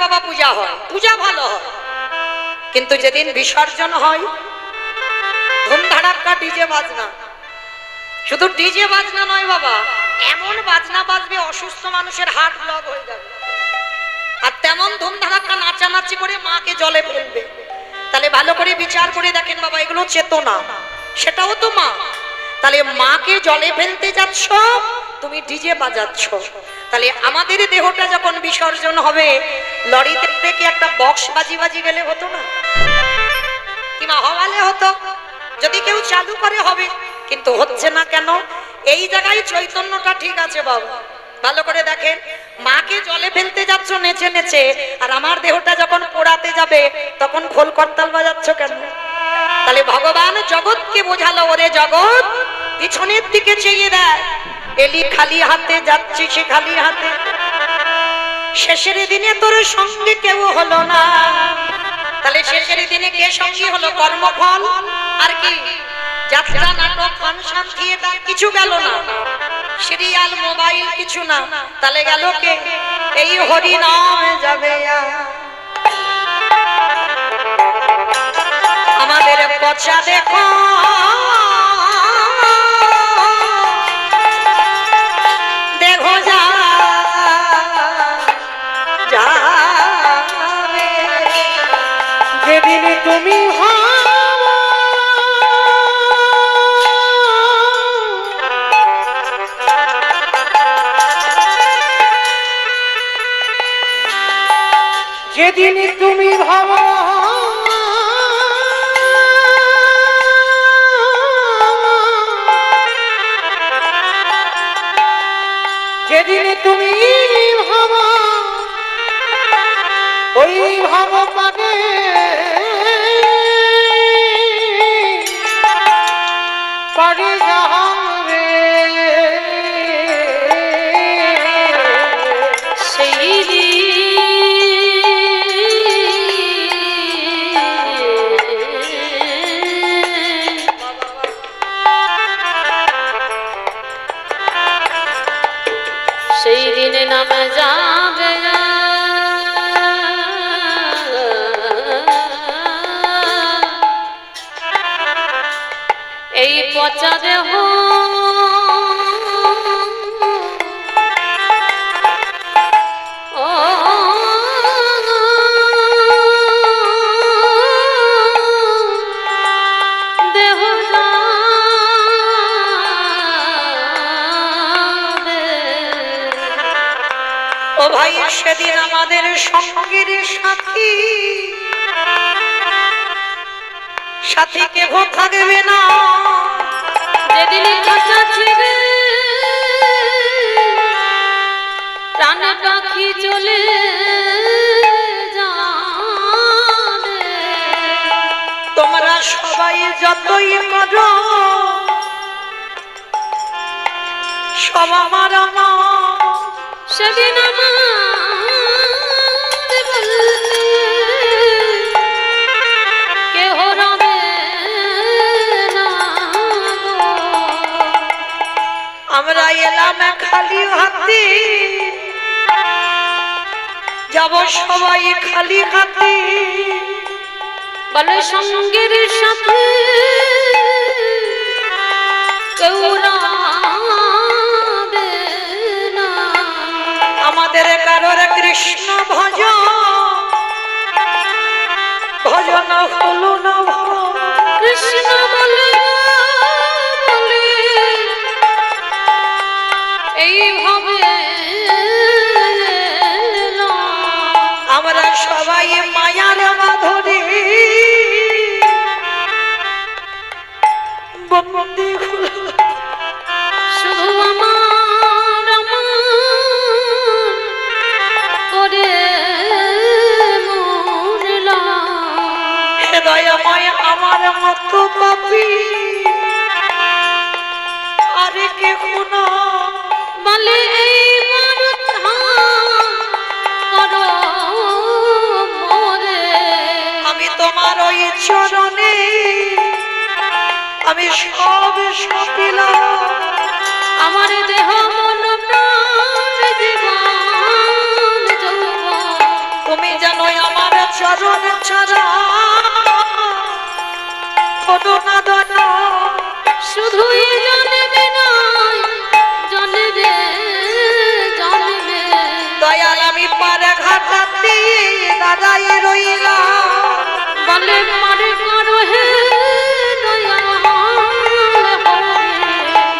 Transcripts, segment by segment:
বাবা পূজা হয়, পূজা ভালো হয়, কিন্তু যেদিন বিসর্জন হয় ধুমধাড়াক্কা ডিজে বাজনা। শুধু ডিজে বাজনা নয় বাবা, এমন বাজনা বাজবে অসুস্থ মানুষের হার্ট ব্লক হয়ে যাবে, আর তেমন ধুমধাড়াক্কা নাচানাচি করে মাকে জলে ফেলবে। তাহলে ভালো করে বিচার করে দেখেন বাবা, এগুলো চেতনা, সেটাও তো মা। তাহলে মাকে জলে ফেলতে যাচ্ছ, তুমি ডিজে বাজাচ্ছ। তাহলে আমাদের দেহটা যখন বিসর্জন হবে, লরিতে কি একটা বক্স বাজি বাজি গেলে হতো না? কিংবা হওয়ালে হতো, যদি কেউ চালু করে হবে, কিন্তু হচ্ছে না কেন? এই জায়গায় চৈতন্যটা ঠিক আছে বাবা। ভালো করে দেখেন, মাকে জলে ফেলতে যাচ্ছ নেচে নেচে, আর আমার দেহটা যখন পোড়াতে যাবে তখন খোল করতাল বাজাচ্ছ কেন? তাহলে ভগবান জগৎকে বোঝালো, ওরে জগৎ পিছনের দিকে চেয়ে দেয়, এলি খালি হাতে যাচ্ছি সে খালি হাতে, শেষের দিনে তোর সঙ্গে কেউ হলো না। তাহলে শেষের দিনে কে সঙ্গী হলো? কর্মফল আর কি? যাত্রা, নাটক, ফাংশন, থিয়েটার কিছু গেল না, সিরিয়াল, মোবাইল কিছু না। তাহলে গেল কে? এই হরি নাম যাবে। আমাদের পচা দেখো দেখো যাবে, যেদিন তুমি যেদিন তুমি ভাবো যেদিন তুমি ভাবো ওই ভাব পাবে পারে যাবে, সেই দিনে নামে যাবে। এই পচা দেহ ভাই, সেদিন আমাদের সঙ্গের সাথী সাথী কেহ থাকবে না। যেদিন কাঁচা ছিড়ে প্রাণ পাখি চলে যাবে, তোমরা সবাই যতই করো সব আমার আমার, সেদিন আমার বলতে কেহ রবে না। আমরা এলাম খালি হাতে, যাব সবাই খালি হাতে। বলে সঙ্গের সাথে কেউ আমাদের কারোর কৃষ্ণ ভজন ভজন হলো না, কৃষ্ণ বলে এইভাবে আমরা সবাই মায়ার বাঁধনে বন্দী হলো। শুধু আমার আমার মতো পাপী আরে কে কোনো বলে আমি তোমার ওই চরণে আমি সব সপিলাম, আমার দেহ মন প্রাণ জীবন তুমি চরণ ছাড়া করুণা দয়া শুধুই জানবে নয় জানবে জানবে দয়াল আমি পারে ঘাটাতে দাঁড়াই রইলাম বলে মারে করো হে দয়াল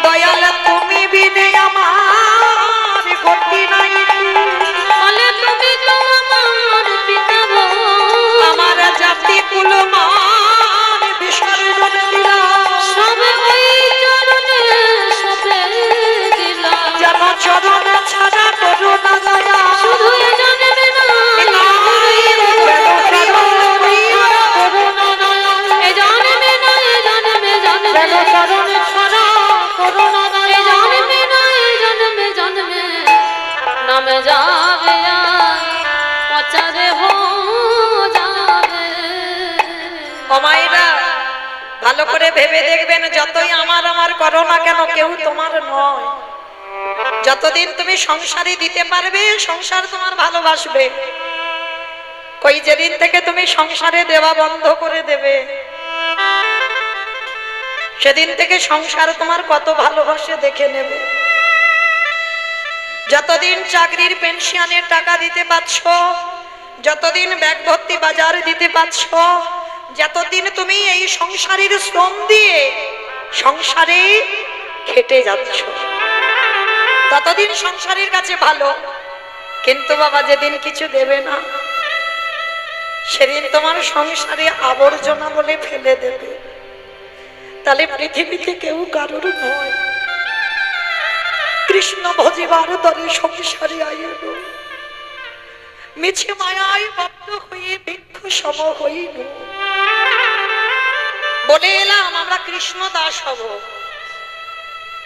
দয়াল তুমি বিনে আমার গতি নাই বলে তুমি তো আমার পিতা গো আমার জাতি কুলমান বিসর্জন দিলাম সবে ওই চরণে সবে দিলাম যেন চরণ ছাড়া করুণা দয়া শুধুই জানবে নয় করুণা দয়া এ জানবে না এ জানবে জানবে চরণ ছাড়া করুণা এ দয়া জানবে না এ জানবে জানবে নামে যাবে পচারে হো যাবে অমাইরা ভালো করে ভেবে দেখবেন যতই আমার আমার করো না কেন কেউ তোমার নয় যতদিন তুমি সংসারে দিতে পারবে সংসার তোমার ভালোবাসবে কই যেদিন থেকে তুমি সংসারে দেওয়া বন্ধ করে দেবে সেদিন থেকে সংসার তোমার কত ভালোবাসে দেখে নেবে যতদিন চাকরির পেনশনের টাকা দিতে পারছ যতদিন ব্যাগ ভর্তি বাজার দিতে পারছ যতদিন তুমি এই সংসারের শ্রম দিয়ে সংসারে খেটে যাচ্ছ ততদিন সংসারের কাছে ভালো কিন্তু বাবা যেদিন কিছু দেবে না সেদিন তোমার সংসারে আবর্জনা বলে ফেলে দেবে তাহলে পৃথিবীতে কেউ কারোর নয় কৃষ্ণ ভজিবার দরে সংসারে আইল মিছে মায়ায় বদ্ধ হয়ে ভিক্ষু সম হইল বলে এলাম আমরা কৃষ্ণ দাস হব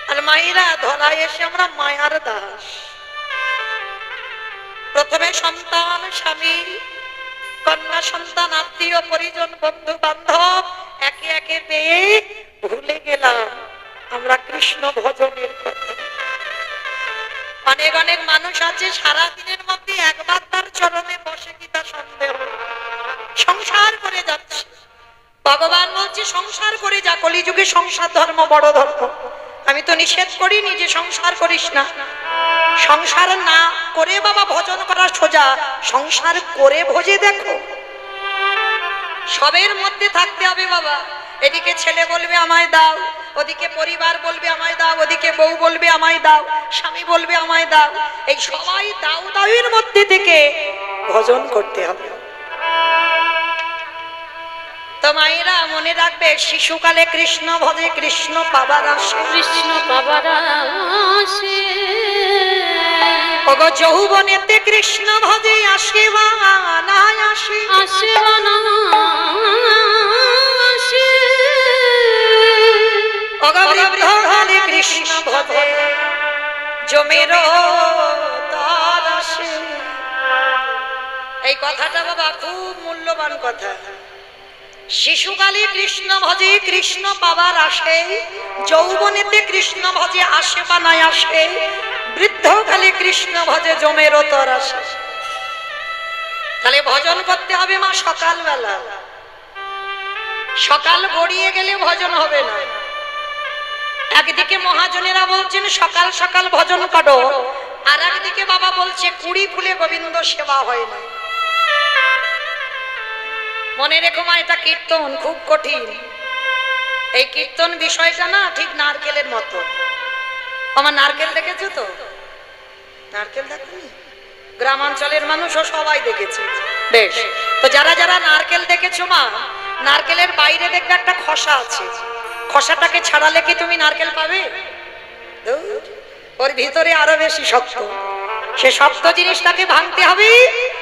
আর মায়েরা ধরায় এসে আমরা মায়ার দাস প্রথমে সন্তান স্বামী কন্যা সন্তান আত্মীয় পরিজন বন্ধু বান্ধব একে একে পেয়ে ভুলে গেলাম আমরা কৃষ্ণ ভজনের কথা অনেক অনেক মানুষ আছে সারাদিনের মধ্যে একবার তার চরণে বসে কি তা সন্দেহ সংসার করে যাচ্ছে ভগবান বলছে সংসার করে যা কলিযুগে সংসার ধর্ম বড় ধর্ম আমি তো নিষেধ করিনি যে সংসার করিস না সংসার না করে বাবা ভজন করা সোজা সংসার করে ভোজে দেখো সবের মধ্যে থাকতে হবে বাবা এদিকে ছেলে বলবে আমায় দাও ওদিকে পরিবার বলবে আমায় দাও ওদিকে বউ বলবে আমায় দাও স্বামী বলবে আমায় দাও এই সবাই দাও দাওয়ের মধ্যে থেকে ভজন করতে হবে তো মায়েরা মনে রাখবে শিশুকালে কৃষ্ণ ভজে কৃষ্ণ পাবার আসে কৃষ্ণ বাবার আসে ওগো যৌবনেতে কৃষ্ণ ভজে আসে বা না আসে আসে না আসে ওগো বৃদ্ধকালে কৃষ্ণ ভজে জমেরো তার আসে এই কথাটা বাবা খুব মূল্যবান কথা শিশুকালে কৃষ্ণ ভজে কৃষ্ণ পাবার আসে যৌবনেতে কৃষ্ণ ভজে আসে বা নাই আসে বৃদ্ধকালে কৃষ্ণ ভজে জমেরও তর আসে তাহলে ভজন করতে হবে মা সকালবেলা সকাল গড়িয়ে গেলে ভজন হবে না একদিকে মহাজনেরা বলছেন সকাল সকাল ভজন করো আর একদিকে বাবা বলছে কুড়ি ফুলে গোবিন্দ সেবা হয় না মনে রেখো মা এটা কীর্তন খুব কঠিন এই কীর্তন বিষয়টা না ঠিক নারকেলের মতো আমার নারকেল দেখেছো তো নারকেল দেখনি গ্রামাঞ্চলের মানুষও সবাই দেখেছে বেশ তো যারা যারা নারকেল দেখেছো মা নারকেলের বাইরে দেখবে একটা খসা আছে খসাটাকে ছাড়ালে কি তুমি নারকেল পাবে ধুর, ওর ভিতরে আরো বেশি শক্ত সে শক্ত জিনিসটাকে ভাঙতে হবে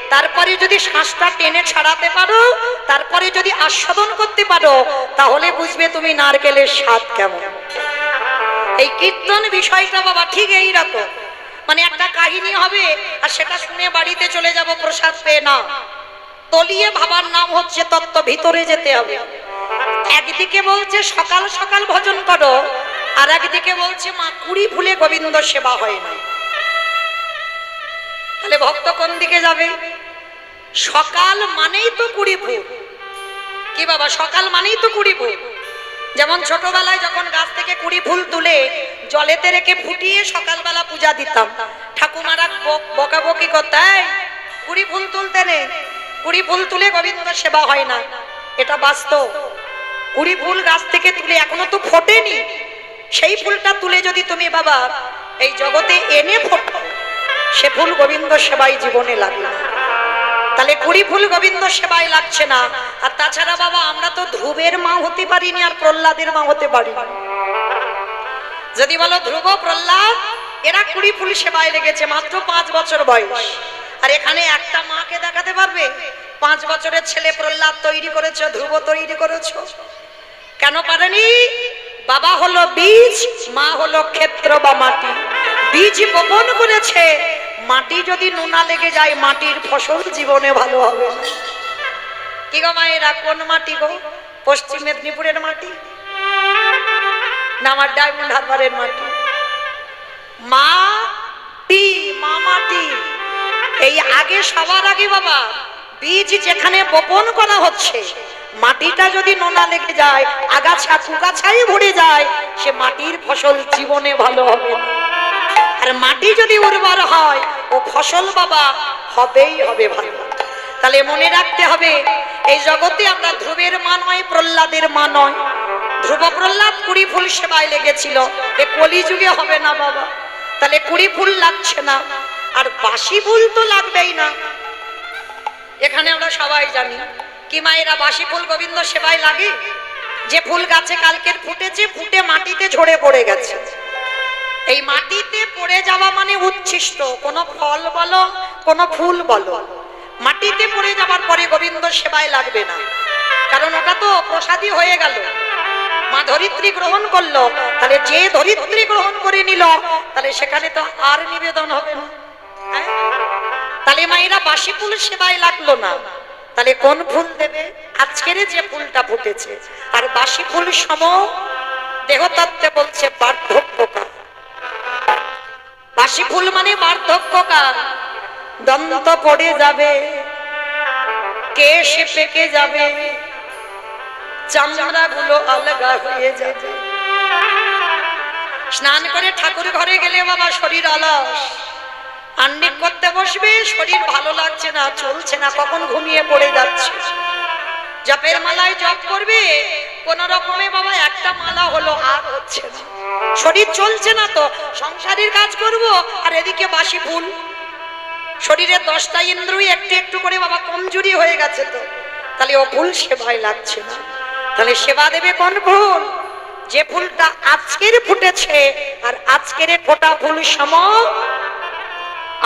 তারপরে যদি শ্বাসটা টেনে ছাড়াতে পারো তারপরে যদি আস্বাদন করতে পারো তাহলে বুঝবে তুমি নারকেলের স্বাদ কেমন এই কীর্তন বিষয়টা বাবা ঠিক এই রকম মানে একটা কাহিনী হবে আর সেটা শুনে বাড়িতে চলে যাব প্রসাদ পেয়ে না তলিয়ে ভাবার নাম হচ্ছে তত্ত্ব ভিতরে যেতে হবে একদিকে বলছে সকাল সকাল ভজন করো আর একদিকে বলছে মা কুড়ি ফুলে গোবিন্দ সেবা হয় না তাহলে ভক্ত কোন দিকে যাবে সকাল মানেই তো কুড়ি ফুল। কি বাবা, সকাল মানেই তো কুড়ি ফুল। যেমন ছোটবেলায় যখন গাছ থেকে কুড়ি ফুল তুলে জলেতে রেখে ফুটিয়ে সকালবেলা পূজা দিতাম, ঠাকুমারা বকাবকি করতেন, কুড়ি ফুল তুলতে নেই, কুড়ি ফুল তুলে গোবিন্দ সেবা হয় না। এটা বাস্তব। কুড়ি ফুল গাছ থেকে তুলে এখনো তো ফোটেনি, সেই ফুলটা তুলে যদি তুমি বাবা এই জগতে এনে ফোটো, সে ফুল গোবিন্দ সেবায় জীবনে লাগবে না। তাহলে কুড়ি ফুল গোবিন্দ সেবায় লাগছে না। আর তাছাড়া বাবা আমরা তো ধ্রুবের মা হতে পারিনি আর প্রহ্লাদের মা হতে পারিনি। যদি বলো ধ্রুব প্রহ্লাদ এরা কুড়ি ফুল সেবায় লেগেছে, মাত্র 5 বছর বয়স। আর এখানে একটা মাকে দেখাতে পারবে 5 বছরের ছেলে প্রহ্লাদ তৈরি করেছো, ধ্রুব তৈরি করেছো? কেন পারেনি? বাবা হলো বীজ, মা হলো ক্ষেত্র বা মাটি। বীজ বপন করেছে, মাটি যদি নোনা লেগে যায় মাটির ফসল জীবনে ভালো হবে না। কি গো মায়েরা, কোন মাটি গো? পশ্চিম মেদিনীপুরের মাটি না আমার ডায়মন্ড হারবারের মাটি? মাটি, মা মাটি। এই আগে সবার আগে বাবা বীজ যেখানে বপন করা হচ্ছে মাটিটা যদি নোনা লেগে যায়, আগাছা কুগাছাই ভরে যায়, সে মাটির ফসল জীবনে ভালো হবে না। আর মাটি যদি উর্বর হয় ও ফসল বাবা হবেই হবে ভালো। তাহলে মনে রাখতে হবে এই জগতে আমরা ধ্রুবের মা নয়, প্রহ্লাদের মা নয়। ধ্রুব প্রহ্লাদ কুড়ি ফুল সেবায় লেগেছিল, এ কলিযুগে হবে না বাবা। তাহলে কুড়ি ফুল লাগছে না, আর বাসি ফুল তো লাগবেই না। এখানে আমরা সবাই জানি কি মায়েরা, বাসি ফুল গোবিন্দ সেবায় লাগে? যে ফুল গাছে কালকের ফুটেছে, ফুটে মাটিতে ঝরে পড়ে গেছে, এই মাটিতে পড়ে যাওয়া মানে উচ্ছিষ্ট, কোন ফল বলো কোন ফুল বলো, মাটিতে পড়ে যাবার পরে গোবিন্দ সেবায় লাগবে না। কারণ ওটা তো প্রসাদী হয়ে গেল, মা ধরিত্রী গ্রহণ করলো। তাহলে যে ধরিত্রী গ্রহণ করে নিল তাহলে সেখানে তো আর নিবেদন হবে না। তাহলে মায়েরা বাসি ফুল সেবায় লাগলো না, তাহলে কোন ফুল দেবে? আজকের যে ফুলটা ফুটেছে। আর বাসি ফুল সম দেহতত্ত্বে বলছে বার্ধক্যকাল। বাসি ফুল মানে বার্ধক্যকাল, দন্ত পড়ে যাবে, কেশ পেকে যাবে, চামড়া গুলো আলগা হয়ে যাবে। স্নান করে ঠাকুর ঘরে গেলে বাবা শরীর অলস, আন্নিক করতে বসবে, শরীর ভালো লাগছে না, চলছে না, কখন ঘুমিয়ে পড়ে যাচ্ছে। জপের মালায় জপ করবে, কোন রকমে বাবা একটা মালা হলো, আর হচ্ছে না, শরীর চলছে না, তো সংসারের কাজ করব আর এদিকে বাসি ফুল। শরীরের 10টা ইন্দ্রিয় একটু একটু করে বাবা কমজোরি হয়ে গেছে, তো তাহলে ও ফুল সেবায় লাগছে না। তাহলে সেবা দেবে কোন ফুল? যে ফুলটা আজকের ফুটেছে, আর আজকের ফোটা ফুল সম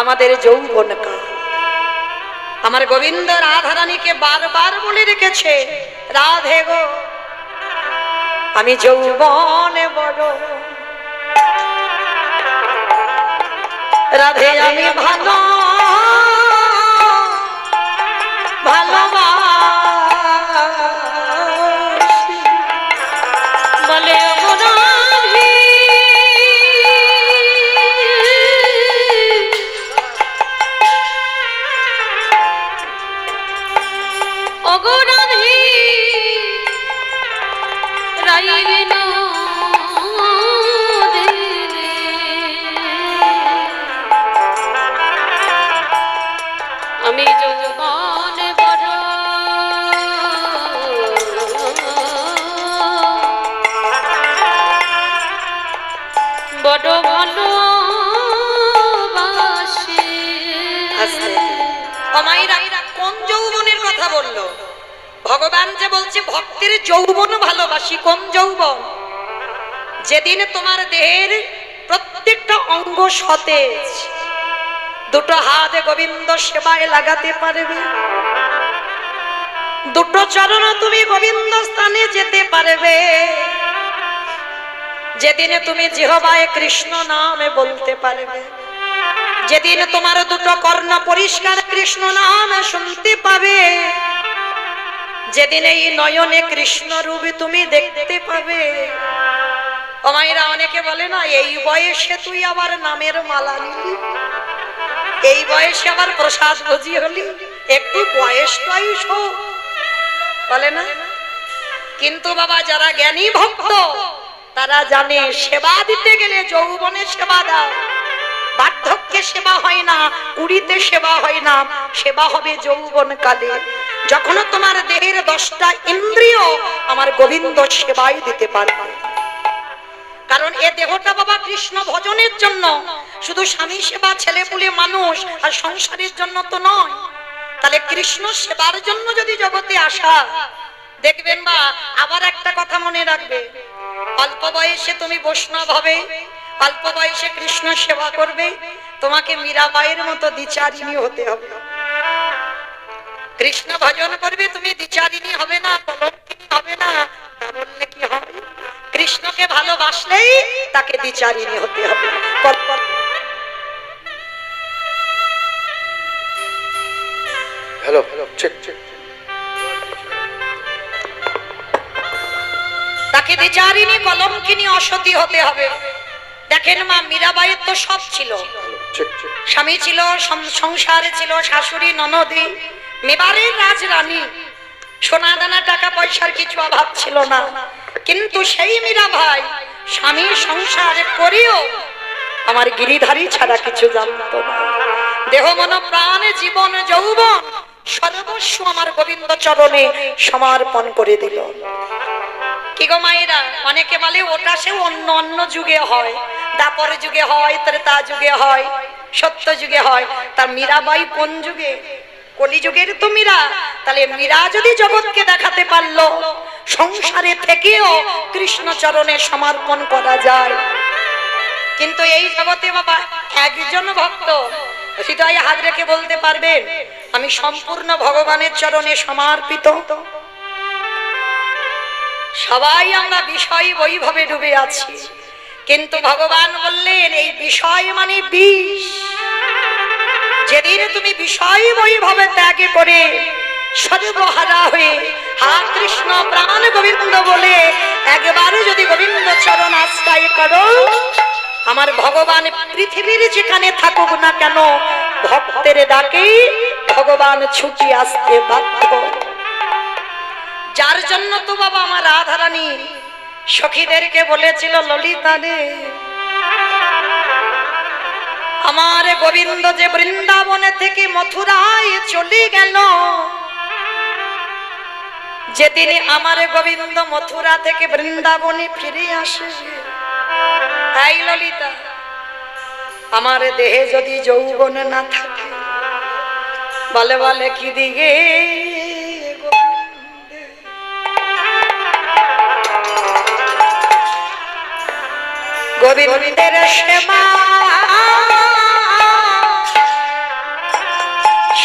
আমাদের যৌবনকাল। আমার গোবিন্দ রাধারানীকে বারবার বলে রেখেছে, রাধে গো আমি যৌবনে বড়, রাধে আমি ভালো ভালোবাসি। বলে ও রাধে, ও গো রাধে, রাইলে না দিলে, আমি যৌবনে বড়, বড় ভালোবাসি। মায়েরা কোন যৌবনের কথা বললো? ভগবান যে বলছে ভক্তের যৌবন ভালোবাসি। কোন যৌবন? যেদিন তোমার দেহের প্রত্যেকটা অঙ্গ সতেজ, দুটো হাত গোবিন্দ সেবায় লাগাতে পারবে, দুটো চরণ তুমি গোবিন্দ স্থানে যেতে পারবে, যেদিনে তুমি জিহ্বায় কৃষ্ণ নামে বলতে পারবে, যেদিন তোমার দুটো কর্ণ পরিষ্কার কৃষ্ণ নাম শুনতে পাবে, যেদিন এই নয়নে কৃষ্ণ রূপে তুমি দেখতে পাবে। ও মায়েরা, অনেকে বলে না এই বয়সে তুই আবার নামের মালা নিলি। এই বয়সে আবার প্রসাদ ভোজি হলি, একটু বয়স টয়স হোক, বলে না? কিন্তু বাবা যারা জ্ঞানী ভক্ত তারা জানে সেবা দিতে গেলে যৌবনে সেবা দাও, বার্ধক্যে সেবা হয় না, কুড়িতে সেবা হয় না, সেবা হবে যৌবন কালে, যখন তোমার দেহের 10টা ইন্দ্রিয় আমার গোবিন্দ সেবাই দিতে পারবে। কারণ এ দেহটা বাবা কৃষ্ণ ভজনের জন্য, শুধু স্বামী সেবা, ছেলে পুলে মানুষ আর সংসারের জন্য তো নয়। তাহলে কৃষ্ণ সেবার জন্য যদি জগতে আসা, দেখবেন বা আবার একটা কথা মনে রাখবে, অল্প বয়সে তুমি বৈষ্ণব হবে, অল্প বয়সে কৃষ্ণ সেবা করবে, তোমাকে মীরাবাইয়ের মতো দ্বিচারিণী হতে হবে। কৃষ্ণ ভজন করবে, তুমি দ্বিচারিণী হবে না, কলঙ্কিনী হবে না, তা বললে কি হবে? কৃষ্ণকে ভালোবাসলেই তাকে দ্বিচারিণী হতে হবে। Hello hello, check check. তাকে দ্বিচারিণী, কলঙ্কিনী, অসতী হতে হবে। দেখেন মা মীরাবাইয়ের তো সব ছিল, স্বামী ছিল, সংসারে ছিল, শাশুড়ি, ননদী, মেবারের রাজরানী, সোনা দানা টাকা পয়সার কিছু অভাব ছিল না। কিন্তু সেই মীরাবাই স্বামী সংসার করেও আমার গিরিধারী ছাড়া কিছু জানত না। দেহ মন প্রাণ জীবন যৌবন সর্বস্ব আমার গোবিন্দ চরণে সমর্পণ করে দিল। কি গো মায়েরা, অনেকে বলে ওটা সে অন্য অন্য যুগে হয়, দাপর যুগে হয়, ত্রেতা যুগে হয়, সত্য যুগে হয়। তা মীরাবাই কোন যুগে? কলিযুগের তো মীরা। তাহলে মীরা যদি জগৎকে দেখাতে পারলো সংসারে থেকেও কৃষ্ণ চরণে সমর্পণ করা যায়। কিন্তু এই জগতে বাবা একজন ভক্ত সেটাই হাত রেখে বলতে পারবেন আমি সম্পূর্ণ ভগবানের চরণে সমর্পিত। সবাই আমরা বিষয় বৈভবে ডুবে আছি, কিন্তু ভগবান বললেন এই বিষয় মানে বিষ। যেদিন তুমি বিষয় বৈভবে ত্যাগ করে সর্বহারা হয়ে হা কৃষ্ণ প্রাণ গোবিন্দ বলে একবার যদি গোবিন্দ চরণ আশ্রয় করো, আমার ভগবান পৃথিবীর যেখানে থাকুক না কেন ভক্তের ডাকে ভগবান ছুটি আসতে বাধ্য। যার জন্য তো বাবা আমার রাধারানী সখীদেরকে বলেছিল, ললিতা রে আমার গোবিন্দ যে বৃন্দাবনে থেকে মথুরায় চলে গেল, যেদিন আমার গোবিন্দ মথুরা থেকে বৃন্দাবনে ফিরে আসে, তাই ললিতা আমার দেহে যদি যৌবন না থাকে, বলে বলে কি দিগে গোবিন্দের সেবা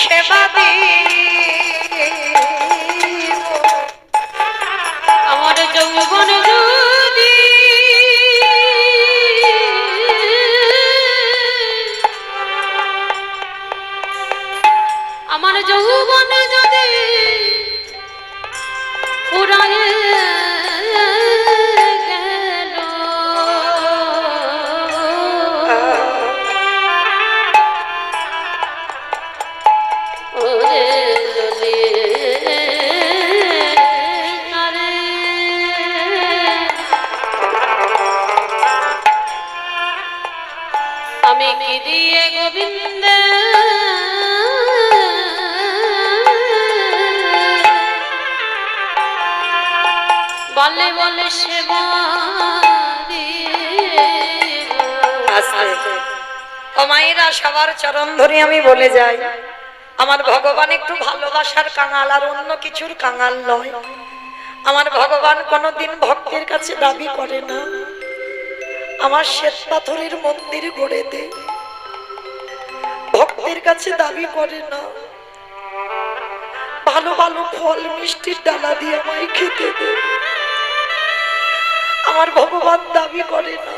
সেবা আমার যৌবন যদি আমার যৌবন যদি পুরায় গেল, ওরে ললিতা রে আমি কি দিয়ে গোবিন্দ বলে বলে সেবা আস্তে ও মায়েরা সবার চরণ ধরে আমি বলে যাই, আমার ভগবান একটু ভালোবাসার কাঙাল, আর অন্য কিছুর কাঙাল নয়। আমার ভগবান কোনোদিন ভক্তের কাছে দাবি করে না আমার শ্বেত পাথরের মন্দির গড়ে দে, ভক্তের কাছে দাবি করে না ভালো ভালো ফল মিষ্টির ডালা দিয়ে আমায় খেতে দে। আমার ভগবান দাবি করে না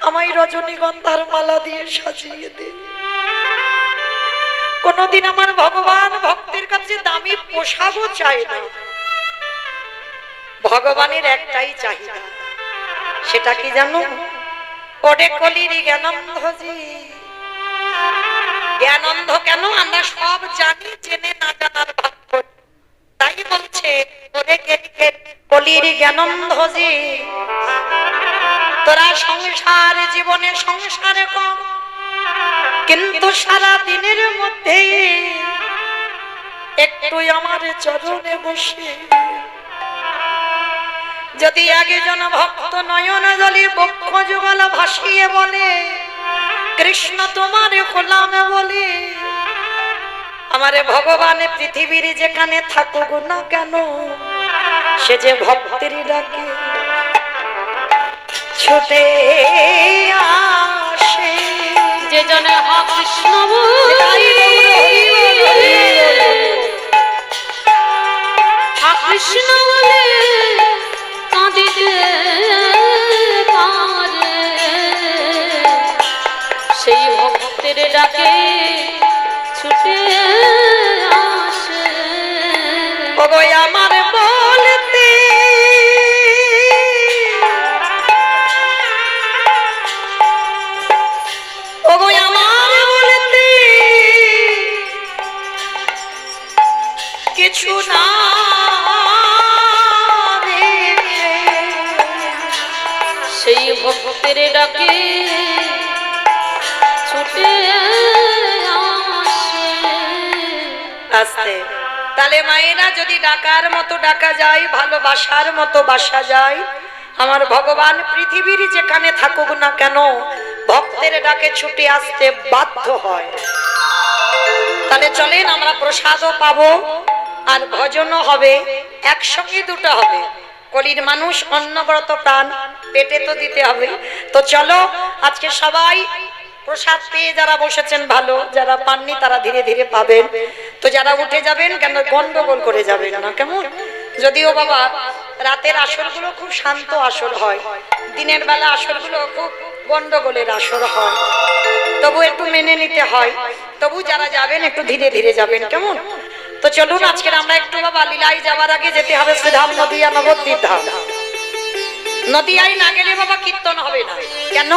আমায় রজনীগন্ধার মালা দিয়ে সাজিয়ে দে। কোনদিন আমার ভগবান ভক্তের কাছে দামি পোশাকও চায় না। ভগবানের একটাই চাহিদা, সেটা কি জানো? ওরে কলির জ্ঞানম ভজি জ্ঞান অন্ধ কেন? আমরা সব জানি, জেনে না জানার ভাব করি। তাই বলছে ওরে কলির জ্ঞানন্ধ যে, তোরা সংসার জীবনে সংসারে কম, কিন্তু সারা দিনের মধ্যে একটু আমার চরণে বসে যদি একজন ভক্ত নয়ন জলে বক্ষ যুগল ভাসিয়ে বলে কৃষ্ণ তোমার গোলাম বলে, আমারে ভগবান পৃথিবীর যেখানে থাকুক না কেন সে যে ভক্তের ডাকে ছুটে আসে। যে জনে হা কৃষ্ণ বলে, হা কৃষ্ণ বলে কাঁদিতে পারে, সেই ভক্তের ডাকে ছুটে আসে। ওগো আমার বলতে ওগো আমার বলতে কিছু না রে, সেই ভক্তের ডাকে ছুটে আসে। আস্তে তাহলে মায়েরা যদি ডাকার মতো ডাকা যায়, ভালোবাসার মতো বাসা যায়, আমার ভগবান পৃথিবীর যেখানে থাকুক না কেন ভক্তের ডাকে ছুটে আসতে বাধ্য হয়। তাহলে চলেন আমরা প্রসাদও পাবো আর ভজনও হবে, একসঙ্গে দুটো হবে। কলির মানুষ অন্নব্রত প্রাণ, পেটে তো দিতে হবে। তো চলো আজকে সবাই প্রসাদ পেয়ে যারা বসেছেন ভালো, যারা পাননি তারা ধীরে ধীরে পাবেন। তো যারা উঠে যাবেন কেন গন্ডগোল করে যাবেন না, কেমন? যদিও বাবা রাতের আসরগুলো খুব শান্ত আসর হয়, দিনের বেলা আসরগুলো খুব গন্ডগোলের আসর হয়, তবু একটু মেনে নিতে হয়। তবু যারা যাবেন একটু ধীরে ধীরে যাবেন, কেমন? তো চলুন আজকে আমরা একটু বাবা লীলায় যাওয়ার আগে যেতে হবে শ্রীধাম নদিয়া নবদ্বীপ ধাম। নদিয়ায় না গেলে বাবা কীর্তন হবে না। কেন?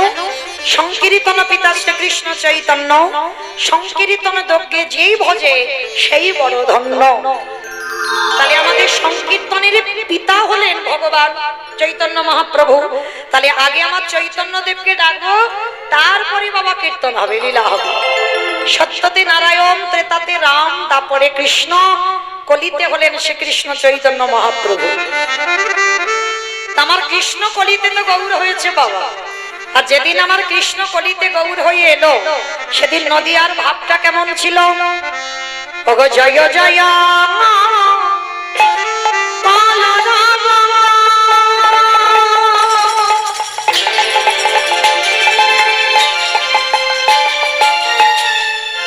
সংকীর্তন পিতা শ্রীকৃষ্ণ চৈতন্য, সংকীর্তন যজ্ঞে যেই ভজে সেই বড় ধন্য। তাহলে আমাদের সংকীর্তনের পিতা হলেন ভগবান চৈতন্য মহাপ্রভু। তাহলে আগে আমার চৈতন্য দেবকে ডাকবো, তারপরে বাবা কীর্তন হবে, লীলা হবে। সত্যতে নারায়ণ, ত্রেতাতে রাম, তারপরে কৃষ্ণ, কলিতে হলেন শ্রীকৃষ্ণ চৈতন্য মহাপ্রভু। আমার কৃষ্ণ কলিতে তো গৌর হয়েছে বাবা, আর যেদিন আমার কৃষ্ণ কলিতে গৌর হয়ে এলো সেদিন নদিয়ার ভাবটা কেমন ছিল? ওগো জয় জয়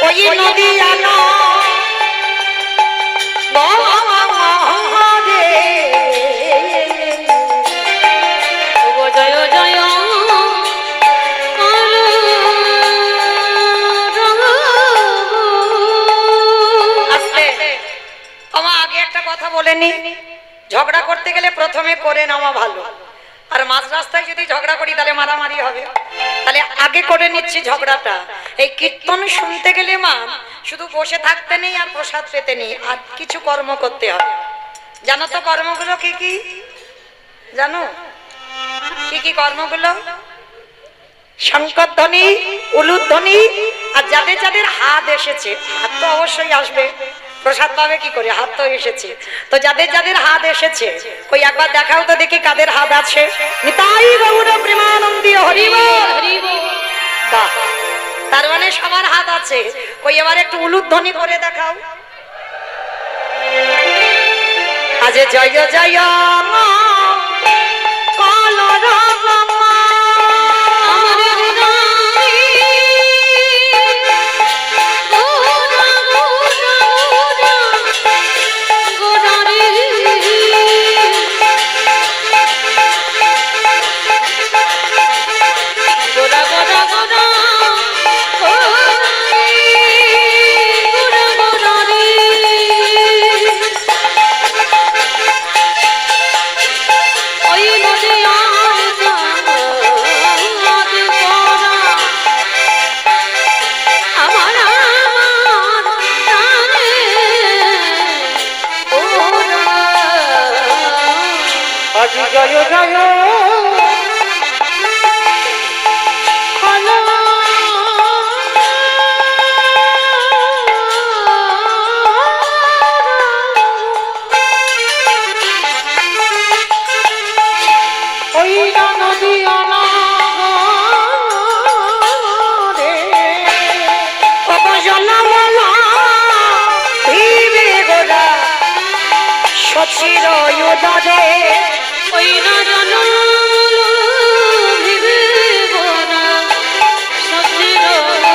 ওই নদিয়া জয় জয় বলেনি ঝগড়া করতে গেলে প্রথমে করে নেওয়া ভালো, আর মাঝ রাস্তায় যদি ঝগড়া করি তাহলে মারামারি হবে। তাহলে আগে করে নিচ্ছি ঝগড়াটা। এই কীর্তন শুনতে গেলে মা শুধু বসে থাকতে নেই আর প্রসাদ পেতে নেই, আর কিছু কর্ম করতে হবে। জানো তো কর্মগুলো কি কি? জানো কি কি কর্মগুলো? শঙ্করধ্বনি, উলুধ্বনি, আর যাদের যাদের হাত এসেছে, হাত তো অবশ্যই আসবে, প্রসাদ পাবে কি করে, হাত তো এসেছে। তো যাদের যাদের হাত এসেছে ওই একবার দেখাও তো দেখি কাদের হাত আছে। নিতাই গৌর প্রেমানন্দী হরি বল। বাহ, তার মানে সবার হাত আছে। ওই এবার একটু উলুধ্বনি করে দেখাও। আজ জয় জয় কাল রাম ওই না জানো ভিবে গোরা সচির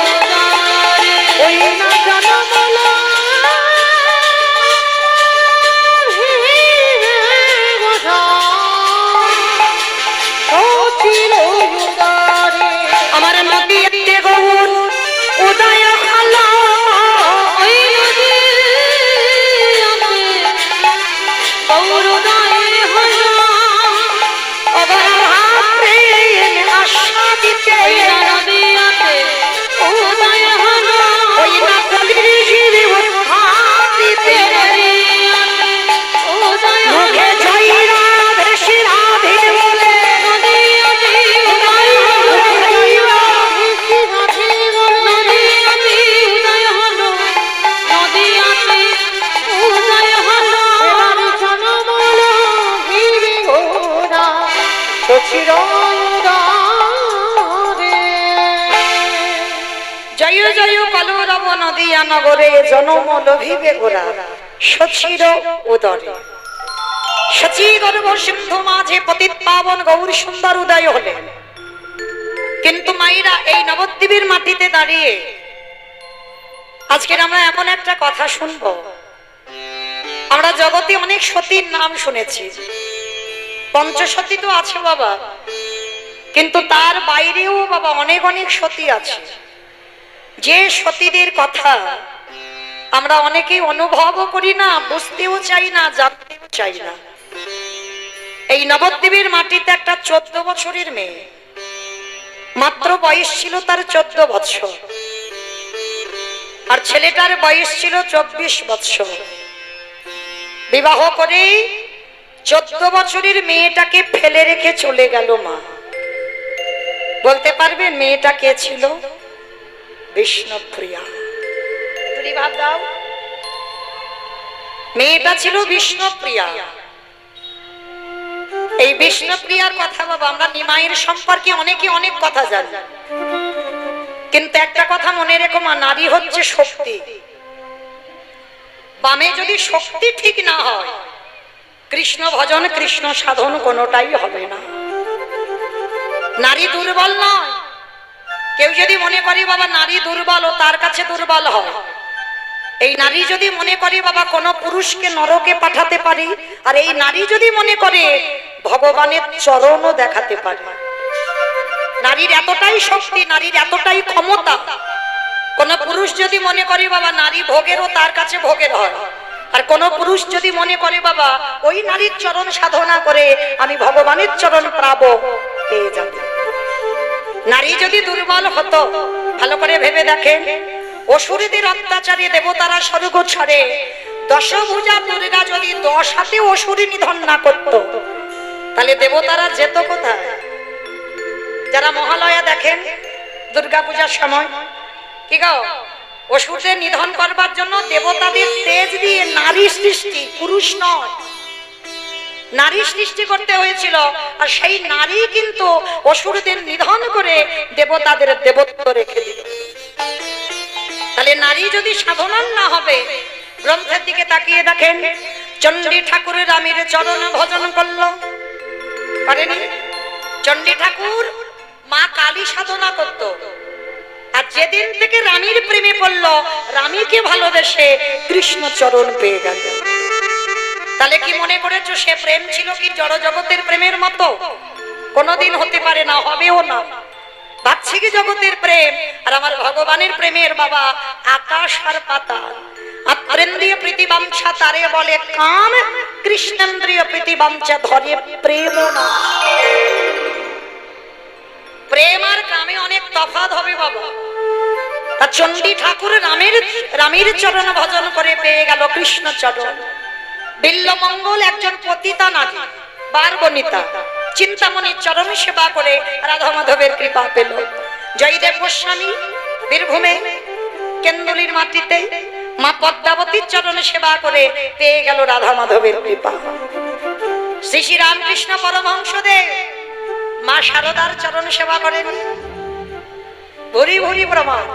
উদারে ওই না জনমল আমার নদীতে গৌর উদয় হলো ওই নদীতে গৌরোদয় হলো প্রেম আশা দিতে ওই না নদীতে উদয় হলো ওই না কলির জীবে উদ্ধার দিতে উদয় মুখে জয় রাধে শ্রী রাধে বলে জয় জয় কলরব নদিয়া নগরে জনম লভিবে গোরা সচির উদরে সচি গর্ভ সিন্ধু মাঝে পতিত পাবন গৌর সুন্দর উদয় হলেন। কিন্তু মাইরা এই নবদ্বীপের মাটিতে দাঁড়িয়ে আজকের আমরা এমন একটা কথা শুনবো, আমরা জগতে অনেক সতীর নাম শুনেছি, পঞ্চসতী তো আছে বাবা, কিন্তু তার বাইরেও বাবা অনেক অনেক সতী আছে, যে সতীদের কথা আমরা অনেকেই অনুভবও করি না, বুঝতেও চাই না, জানতেও চাই না। এই নবদ্বীপের মাটিতে একটা 14 বছরের মেয়ে, মাত্র বয়স ছিল তার 14 বছর, আর ছেলেটার বয়স ছিল 24 বছর। বিবাহ করে 14 বছরের মেয়েটাকে ফেলে রেখে চলে গেল মা। বলতে পারবেন মেয়েটা কে ছিল? বিষ্ণুপ্রিয়া। একটু ভাব দাও, মেয়েটা ছিল বিষ্ণুপ্রিয়া। এই বিষ্ণুপ্রিয়ার কথা বাবা আমরা নিমাইয়ের সম্পর্কে অনেকে অনেক কথা জানি, কিন্তু একটা কথা মনে রেখো মা, নারী হচ্ছে শক্তি। বামে যদি শক্তি ঠিক না হয়, কৃষ্ণ ভজন কৃষ্ণ সাধন কোনোটাই হবে না। নারী দুর্বল নয়। কেউ যদি মনে করে বাবা নারী দুর্বল, ও তার কাছে দুর্বল হয়। এই নারী যদি মনে করে বাবা কোনো পুরুষকে নরকে পাঠাতে পারি, আর এই নারী যদি মনে করে ভগবানের চরণও দেখাতে পারে। নারীর এতটাই শক্তি, নারীর এতটাই ক্ষমতা। কোন পুরুষ যদি মনে করে বাবা নারী ভোগেরও, তার কাছে ভোগের হয়। আর কোন পুরুষ যদি মনে করে বাবা ওই নারীর চরণ সাধনা করে আমি ভগবানের চরণ পাবো, পেয়ে যাবে। নারী যদি দুর্বল হতো, ভালো করে ভেবে দেখেন, অসুরীদের অত্যাচারে দেবতারা স্বর্গ ছাড়ে, দশভুজা দুর্গা যদি 10 হাতে অসুরী নিধন না করতো, তাহলে দেবতারা যেত কোথায়? যারা মহালয়া দেখেন দুর্গাপূজার সময়, কি গো, অসুরদের নিধন করবার জন্য দেবতাদের তেজ দিয়ে নারী সৃষ্টি, পুরুষ নয়, নারী সৃষ্টি করতে হয়েছিল। আর সেই নারী কিন্তু অসুরদের নিধন করে দেবতাদের দেবত্ব রেখে দিল। তাহলে নারী যদি সাধনার না হবে, গ্রন্থের দিকে তাকিয়ে দেখেন, চণ্ডী ঠাকুর রামের চরণ ভজন করলো, করেনি? চণ্ডী ঠাকুর মা কালী সাধনা করত, আর যেদিন থেকে রানীর প্রেমে পড়লো, রানীকে ভালোবেসে কৃষ্ণ চরণ পেয়ে গেল। তাহলে কি মনে করেছো সে প্রেম ছিল কি জড় জগতের প্রেমের মতো? কোনদিন হতে পারে না, হবেও না। ভাবছি কি জগতের প্রেম আর আমার ভগবানের প্রেমের বাবা আকাশ আর পাতাল। আত্মেন্দ্রিয় প্রীতিবাঞ্ছা তারে বলে কাম, কৃষ্ণেন্দ্রিয় প্রীতিবাঞ্ছা ধরে প্রেম না। প্রেম আর কামে অনেক তফাৎ হবে বাবা। তা চণ্ডী ঠাকুর রামের চরণ ভজন করে পেয়ে গেল কৃষ্ণ চরণ। বিল্লমঙ্গল একজন পতিতা নারী, বারবনিতা, চিন্তামণির চরণ সেবা করে রাধা মাধবের কৃপা পেল। জয়দেব গোস্বামী বীরভূমে কেন্দুলির মাটিতে মা পদ্মাবতীর চরণ সেবা করে পেয়ে গেল রাধা মাধবের কৃপা। শ্রী শ্রী রামকৃষ্ণ পরমহংসদেব মা শারদার চরণ সেবা করেন, ভুরি ভুরি প্রমাণ।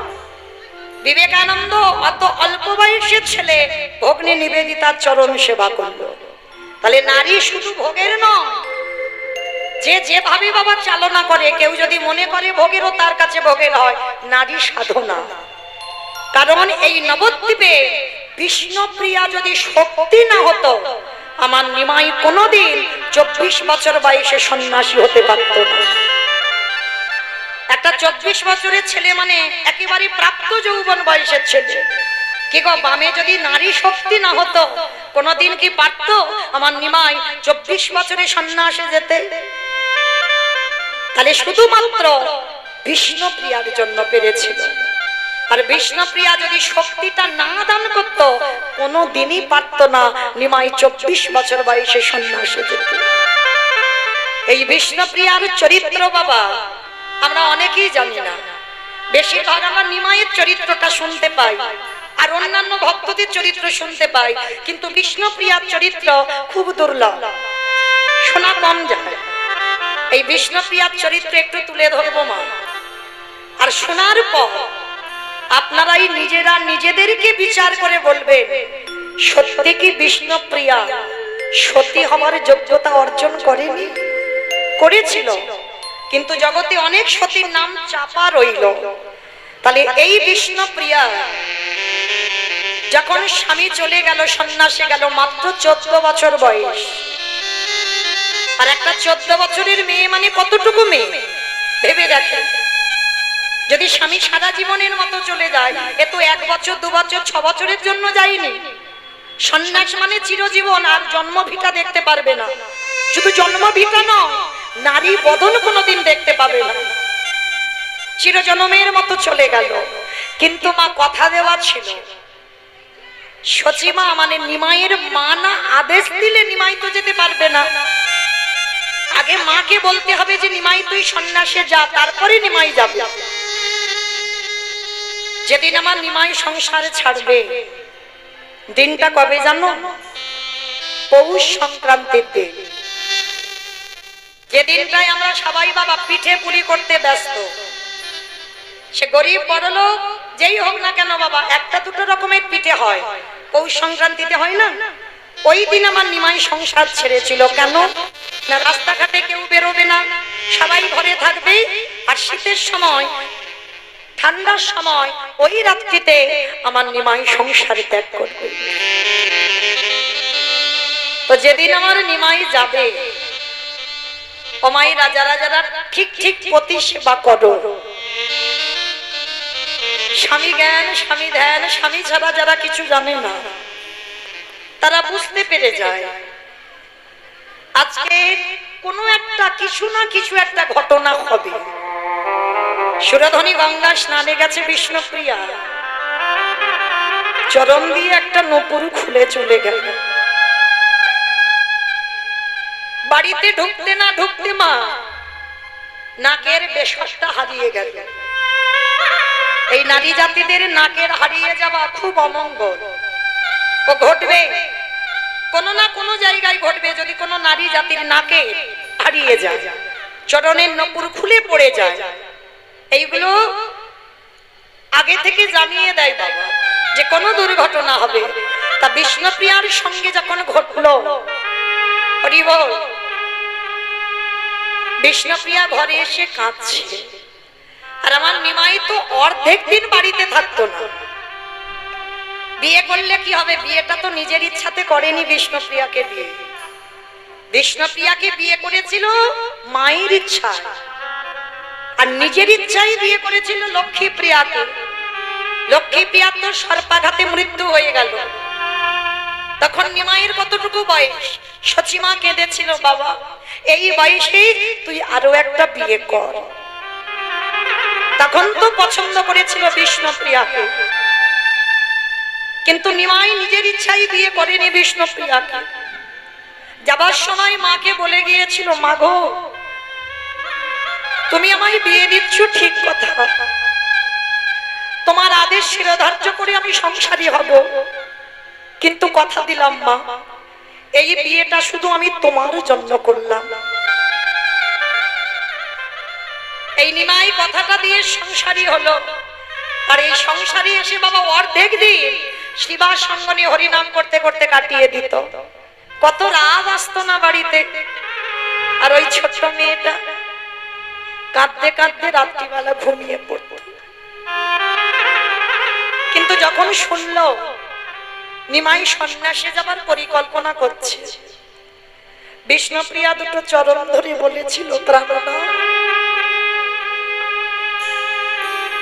বিবেকানন্দ অত অল্প বয়সের ছেলে ভগ্নী নিবেদিতার চরণ সেবা করল। তাহলে নারী শুধু ভোগের নয়, যে যেভাবে বাবা চালনা করে, কেউ যদি মনে করে ভোগেরও তার কাছে ভোগের হয়, নারী সাধনা। কারণ এই নবদ্বীপে বিষ্ণুপ্রিয়া যদি শক্তি না হতো, আমার নিমাই কোনোদিন 24 বছর বয়সে সন্ন্যাসী হতে পারত না। একটা 24 বছরের ছেলে মানে একেবারে প্রাপ্ত যৌবন বয়সের ছেলে। কি গো, বামে যদি নারী শক্তি না হতো, কোনোদিন কি পারতো আমার নিমাই 24 বছরে সন্ন্যাসে যেতে? তাহলে শুধুমাত্র বিষ্ণুপ্রিয়ার জন্য পেরেছিল। আর বিষ্ণুপ্রিয়া যদি শক্তিটা না দান করতো, কোনোদিনই পারতো না নিমাই 24 বছর বয়সে সন্ন্যাসে যেতে। এই বিষ্ণুপ্রিয়ার চরিত্র বাবা আমরা অনেকেই জানি না। বেশিরভাগ আমরা নিমাইয়ের চরিত্রটা শুনতে পাই, আর অন্যান্য ভক্তদের চরিত্র শুনতে পাই, কিন্তু বিষ্ণুপ্রিয়ার চরিত্র খুব দুর্লভ, শোনা কম যায়। এই বিষ্ণুপ্রিয়ার চরিত্র একটু তুলে ধরবো মা, আর শোনার পর আপনারাই নিজেরা নিজেদেরকে বিচার করে বলবেন সত্যি কি বিষ্ণুপ্রিয়া সতী হওয়ার যোগ্যতা অর্জন করেনি? করেছিল, কিন্তু জগতে অনেক সতীর নাম চাপা রইল। তাহলে এই বিষ্ণুপ্রিয়া যখন স্বামী চলে গেল, সন্ন্যাসে গেল, মাত্র 14 বছর বয়স। আর একটা 14 বছরের মেয়ে মানে কতটুকু মেয়ে ভেবে দেখেন। যদি স্বামী সারা জীবনের মতো চলে যায়, এ তো 1 বছর 2 বছর 6 বছরের জন্য যায়নি। সন্ন্যাস মানে চিরজীবন, আর জন্মভিটা দেখতে পারবে না। শুধু জন্মভিটা নয়, নারী বদন কোনোদিন দেখতে পাবে না, চিরজন্মের মতো চলে গেল। কিন্তু মা কথা দেওয়া ছিল, সচিমা মানে নিমাইয়ের মা না আদেশ দিলে নিমাই তো যেতে পারবে না। আগে মাকে বলতে হবে যে নিমাই তুই সন্ন্যাসে যা, তারপরে নিমাই যাবে। যেদিন আমার নিমাই সংসারে ছাড়বে, দিনটা কবে জানো? পৌষ সংক্রান্তির দিন। যে দিনটাই আমরা সবাই বাবা পিঠে পুলি করতে ব্যস্ত। সে গরিব বড়লোক যেই হোক না কেন বাবা, একটা দুটো রকমের পিঠে হয়, পৌষ সংক্রান্তিতে হয় না। ওই দিন আমার নিমাই সংসার ছেড়েছিল। কেন না, রাস্তাঘাটে কেউ বেরোবে না, সবাই ঘরে থাকবে। আর শীতের সময়, ঠান্ডার সময় ওই রাত্রিতে আমার নিমাই সংসার ত্যাগ করবে। তো যেদিন আমার নিমাই যাবে, ওমাইরা যারা যারা ঠিক ঠিক প্রতি সেবা করো, স্বামী জ্ঞান স্বামী ধ্যান, স্বামী ছাড়া যারা কিছু জানে না, তারা বুঝতে পেরে যায় আজকে কোনো একটা কিছু না কিছু একটা ঘটনা হবে। সুরধনী গঙ্গা স্নানে গেছে বিষ্ণুপ্রিয়া, চরণ দিয়ে একটা নূপুর খুলে চলে গেল। বাড়িতে ঢুকতে না ঢুকতে মা নাকের বেশটা হারিয়ে গেল। এই নারী জাতিদের নাকের হারিয়ে যাওয়া খুব অমঙ্গল। ও ঘটবে, কোনো না কোনো জায়গায় ঘটবে। যদি কোনো নারী জাতির নাকে হারিয়ে যায়, চরণের নূপুর খুলে পড়ে যায়, এইগুলো আগে থেকে জানিয়ে দেয় বাবা যে কোনো দুর্ঘটনা হবে। তা বিষ্ণুপ্রিয়ার সঙ্গে যখন ঘটলো, হরি বল, বিষ্ণুপ্রিয়া ঘরে এসে কাঁদছে। আর আমার নিমাই তো অর্ধেক দিন বাড়িতে থাকতো না। বিয়ে করলে কি হবে? বিয়েটা তো নিজের ইচ্ছাতে করেনি বিষ্ণুপ্রিয়াকে বিয়ে। বিষ্ণুপ্রিয়াকে বিয়ে করেছিল মায়ের ইচ্ছা, আর নিজের ইচ্ছাই বিয়ে করেছিল লক্ষ্মীপ্রিয়াকে। লক্ষ্মীপ্রিয়ার তো সর্পাঘাতে মৃত্যু হয়ে গেল। তখন নিমাইয়ের কতটুকু বয়স? সচিমা কেঁদেছিল, বাবা এই বয়সে তুই আরো একটা বিয়ে কর। তখন তো পছন্দ করেছিল বিষ্ণুপ্রিয়াকে, কিন্তু নিমাই নিজের ইচ্ছাই বিয়ে করেনি বিষ্ণুপ্রিয়াকে। যাবার সময় মাকে বলে গিয়েছিল, মা গো তুমি আমায় বিয়ে দিচ্ছ ঠিক কথা, তোমার আদেশ শিরোধার্য করে আমি সংসারী হব, কিন্তু কথা দিলাম মা এই বিয়েটা শুধু আমি তোমার জন্য করলাম। এই নিমাই কথাটা দিয়ে সংসারী হলো। আর এই সংসারী এসে বাবা অর্ধেক দিন শিবা সঙ্গনে হরিনাম করতে করতে কাটিয়ে দিত। কত রাগ আসতো না বাড়িতে। আর ওই ছোট্ট মেয়েটা কাঁদতে কাঁদতে রাত্রিবেলা ঘুমিয়ে পড়ত। কিন্তু যখন শুনলো নিমাই সন্ন্যাসে যাবার পরিকল্পনা করছে, বিষ্ণুপ্রিয়া দুটো চরণ ধরে বলেছিল, প্রাণনাথ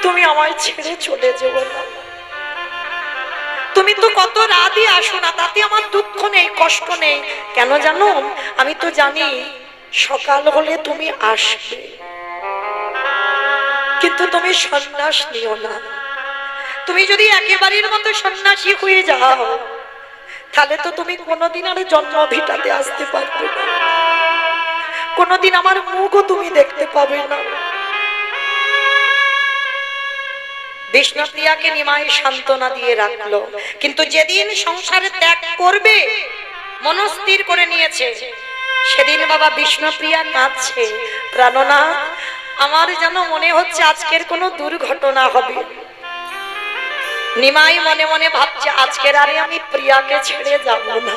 তুমি আমায় ছেড়ে চলে যেও না, তুমি তো কত রাতই আসো না, তাতে আমার দুঃখ নেই, কষ্ট নেই। কেন জানো, আমি তো জানি সকাল হলে তুমি আসবে, কিন্তু তুমি সন্ন্যাস নিও না। তুমি যদি একেবারের মতো সন্ন্যাসী হয়ে যাও, তাহলে তো তুমি কোনোদিন আর জন্ম ভিটাতে আসতে পারবে না, কোনোদিন আমার মুখও তুমি দেখতে পাবে না। বিষ্ণুপ্রিয়াকে নিমাই সান্ত্বনা দিয়ে রাখলো, কিন্তু যেদিন সংসারে ত্যাগ করবে মনস্থির করে নিয়েছে, সেদিন বাবা বিষ্ণুপ্রিয়া কাঁদছে, প্রাণনাথ আমার যেন মনে হচ্ছে আজকের কোনো দুর্ঘটনা হবে। নিমাই মনে মনে ভাবছে, আজকের আরে আমি প্রিয়াকে ছেড়ে যাব না,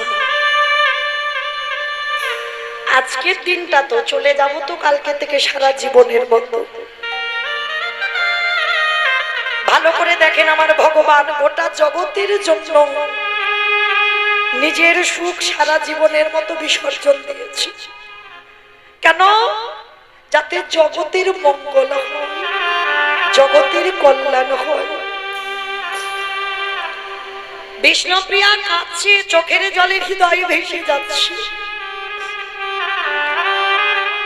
আজকের দিনটা তো চলে যাব তো কালকে থেকে সারা জীবনের মতো। ভালো করে দেখেন, আমার ভগবান গোটা জগতের জন্য নিজের সুখ সারা জীবনের মতো বিসর্জন দিয়েছে। কেন? যাতে জগতের মঙ্গল হয়, জগতের কল্যাণ হয়। বিষ্ণুপ্রিয়া কাঁদছে, চোখের জলে হৃদয় ভেসে যাচ্ছে।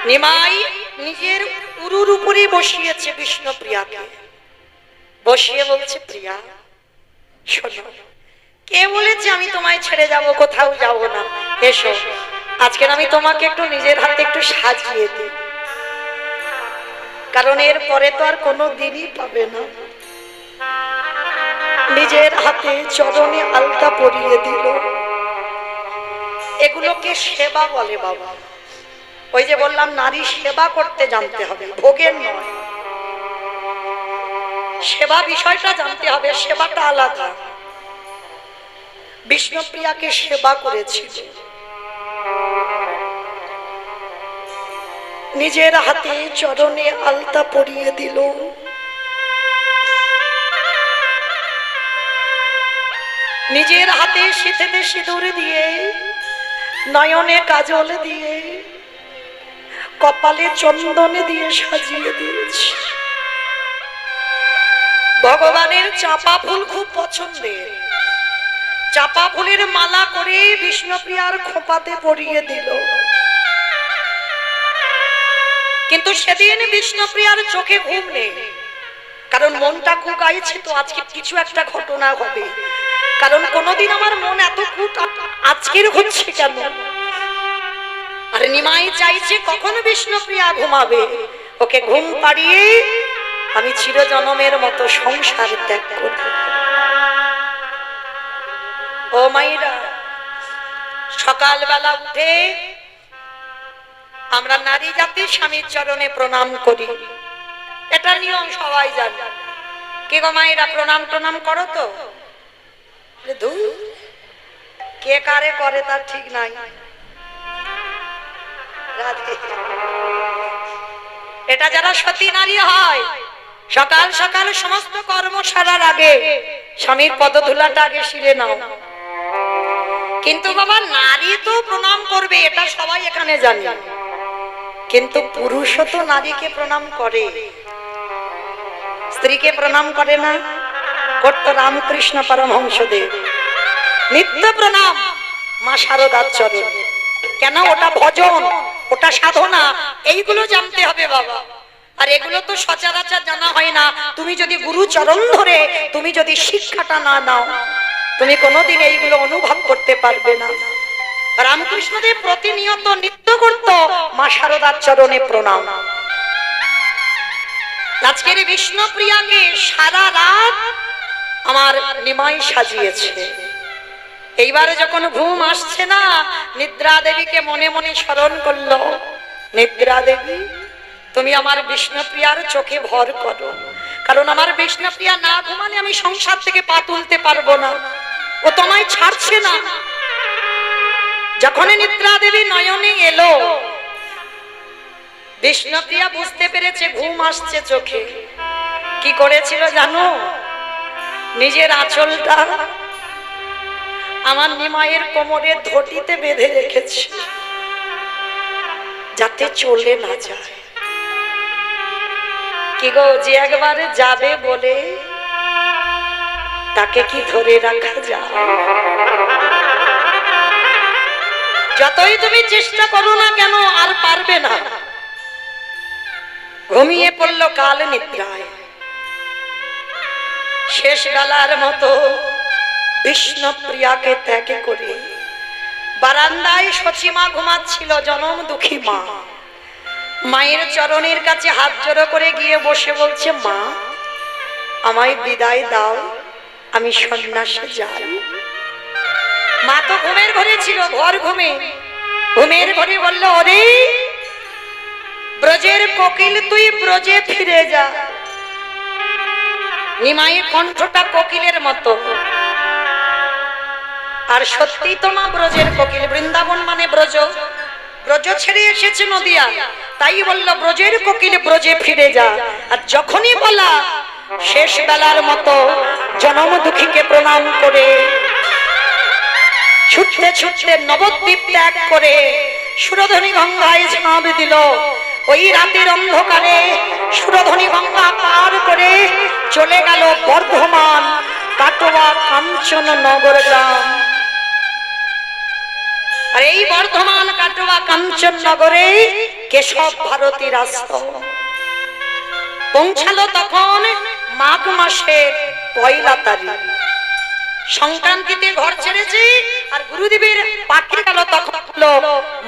নিমাই নিজের উরুর উপরে বসিয়েছে বিষ্ণুপ্রিয়াকে, বসিয়ে বলছে, প্রিয়া শোনো, কে বলেছে আমি তোমায় ছেড়ে যাব? কোথাও যাব না, এসো আজকের আমি তোমাকে একটু নিজের হাতে একটু সাজিয়ে দিই, কারণ এর পরে তো আর কোনো দিনই পাবে না। নিজের হাতে চরণে আলতা পরিয়ে দিল। এগুলোকে সেবা বলে বাবা। ওই যে বললাম, নারী সেবা করতে জানতে হবে, ভোগের নয়। সেবা বিষয়টা জানতে হবে, সেবাটা আলাদা। বিষ্ণুপ্রিয়াকে সেবা করেছিল, নিজের হাতে চরণে আলতা পরিয়ে দিল। নিজের হাতে সিঁথিতে সিঁদুর দিয়ে, নয়নে কাজল দিয়ে, কপালে চন্দনে দিয়ে সাজিয়ে দিয়েছি। ভগবানের চাপা ফুল খুব পছন্দের, চাপা ফুলের মালা করে বিষ্ণুপ্রিয়ার খোঁপাতে পরিয়ে দিল। কিন্তু সেদিন বিষ্ণুপ্রিয়ার চোখে ঘুম নেই, কারণ মনটা কুকাইছে তো আজকে কিছু একটা ঘটনা হবে। কারণ কোনোদিন আমার মন এত কুট, আজকের হচ্ছে কেন? আর নিমাই চাইছে কখন বিষ্ণুপ্রিয়া ঘুমাবে, ওকে ঘুম পাড়িয়ে আমি চিরজনমের মতো সংসার ত্যাগ করব। ও মাইরা, সকালবেলা উঠে আমরা নারী জাতি স্বামীর চরণে প্রণাম করি, এটা নিয়ম সবাই জানে। কে গো মায়েরা, প্রণাম টনাম করো তো? কে কারে করে তার ঠিক নাই। এটা যারা সতী নারী হয়, সকাল সকাল সমস্ত কর্ম সারার আগে স্বামীর পদধূলাটা আগে শিরে নাও। কিন্তু বাবা, নারী তো প্রণাম করবে, এটা সবাই এখানে জানে, কিন্তু পুরুষও তো নারীকে প্রণাম করে, স্ত্রীকে প্রণাম করে না? করত রামকৃষ্ণ পরমহংসদেব, নিত্য প্রণাম মা শারদার চরণে। কেন? ওটা ভজন, ওটা সাধনা, এইগুলো জানতে হবে বাবা। আর এগুলো তো সচরাচর জানা হয় না। তুমি যদি গুরু চরণ ধরে তুমি যদি শিক্ষাটা না নাও, তুমি কোনোদিন এইগুলো অনুভব করতে পারবে না। রামকৃষ্ণদেব প্রতিনিয়ত নিত্য করত মা শারদার চরণে প্রণাম। আজকের বিষ্ণুপ্রিয়াকে সারা রাত আমার নিমাই সাজিয়েছে। এইবারে যখন ঘুম আসছে না, নিদ্রা দেবীকে মনে মনে স্মরণ করলো, নিদ্রা দেবী তুমি আমার বিষ্ণুপ্রিয়ার চোখে ভর করো, কারণ আমার বিষ্ণুপ্রিয়া না ঘুমালে আমি সংসার থেকে পা তুলতে পারবো না, ও তোমায় ছাড়ছে না। যখন নিদ্রা দেবী নয়নে এলো, বিষ্ণুপ্রিয়া বুঝতে পেরেছে ঘুম আসছে চোখে। কি করেছিল জানো? নিজের আঁচলটা আমার নিমাইয়ের কোমরের ধটিতে বেঁধে রেখেছে, যাতে চলে না যায়। কি গো, যে একবারে যাবে বলে তাকে কি ধরে রাখা যায়? যতই তুমি চেষ্টা করো না কেন, আর পারবে না। ঘুমিয়ে পড়ল কাল নিদ্রায়। শেষ বেলার মতো বিষ্ণুপ্রিয়াকে ত্যাগ করে বারান্দায় সচিমা ঘুমাচ্ছিল, জনম দুঃখী মা। মায়ের চরণের কাছে হাত জড়ো করে গিয়ে বসে বলছে, মা আমায় বিদায় দাও, আমি সন্ন্যাসে যাই। মা তো ঘুমের ঘরে ছিল, ভর ঘুমে। ঘুমের ঘরে বলল, ওরে ব্রজের কোকিল, তুই ব্রজে ফিরে যা। নিমাইয়ের কণ্ঠটা কোকিলের মতো। আর সত্যি তো মা ব্রজের কোকিল, বৃন্দাবন মানে ব্রজ, ব্রজ ছেড়ে এসেছে নদিয়া, তাই বলল ব্রজের কোকিল ব্রজে ফিরে যা। আর যখনই বলা, শেষ বেলার মতো জনম দুঃখীকে প্রণাম করে ছুটতে ছুটতে নবদ্বীপ ত্যাগ করে সুরধনী গঙ্গায় ঝাঁপ দিল। ওই রাতের অন্ধকারে সুরধনী গঙ্গা পার করে চলে গেল বর্ধমান, কাটোয়া, কাঞ্চন নগর গ্রাম। আর এই বর্ধমান, কাটোয়া, কাঞ্চন নগরে কেশব ভারতীর আশ্রম। পৌঁছালো তখন মাঘ মাসের পয়লা তারিখ। সংক্রান্তিতে ঘর ছেড়েছে, আর গুরুদেবের পাঠে গেল তখন হলো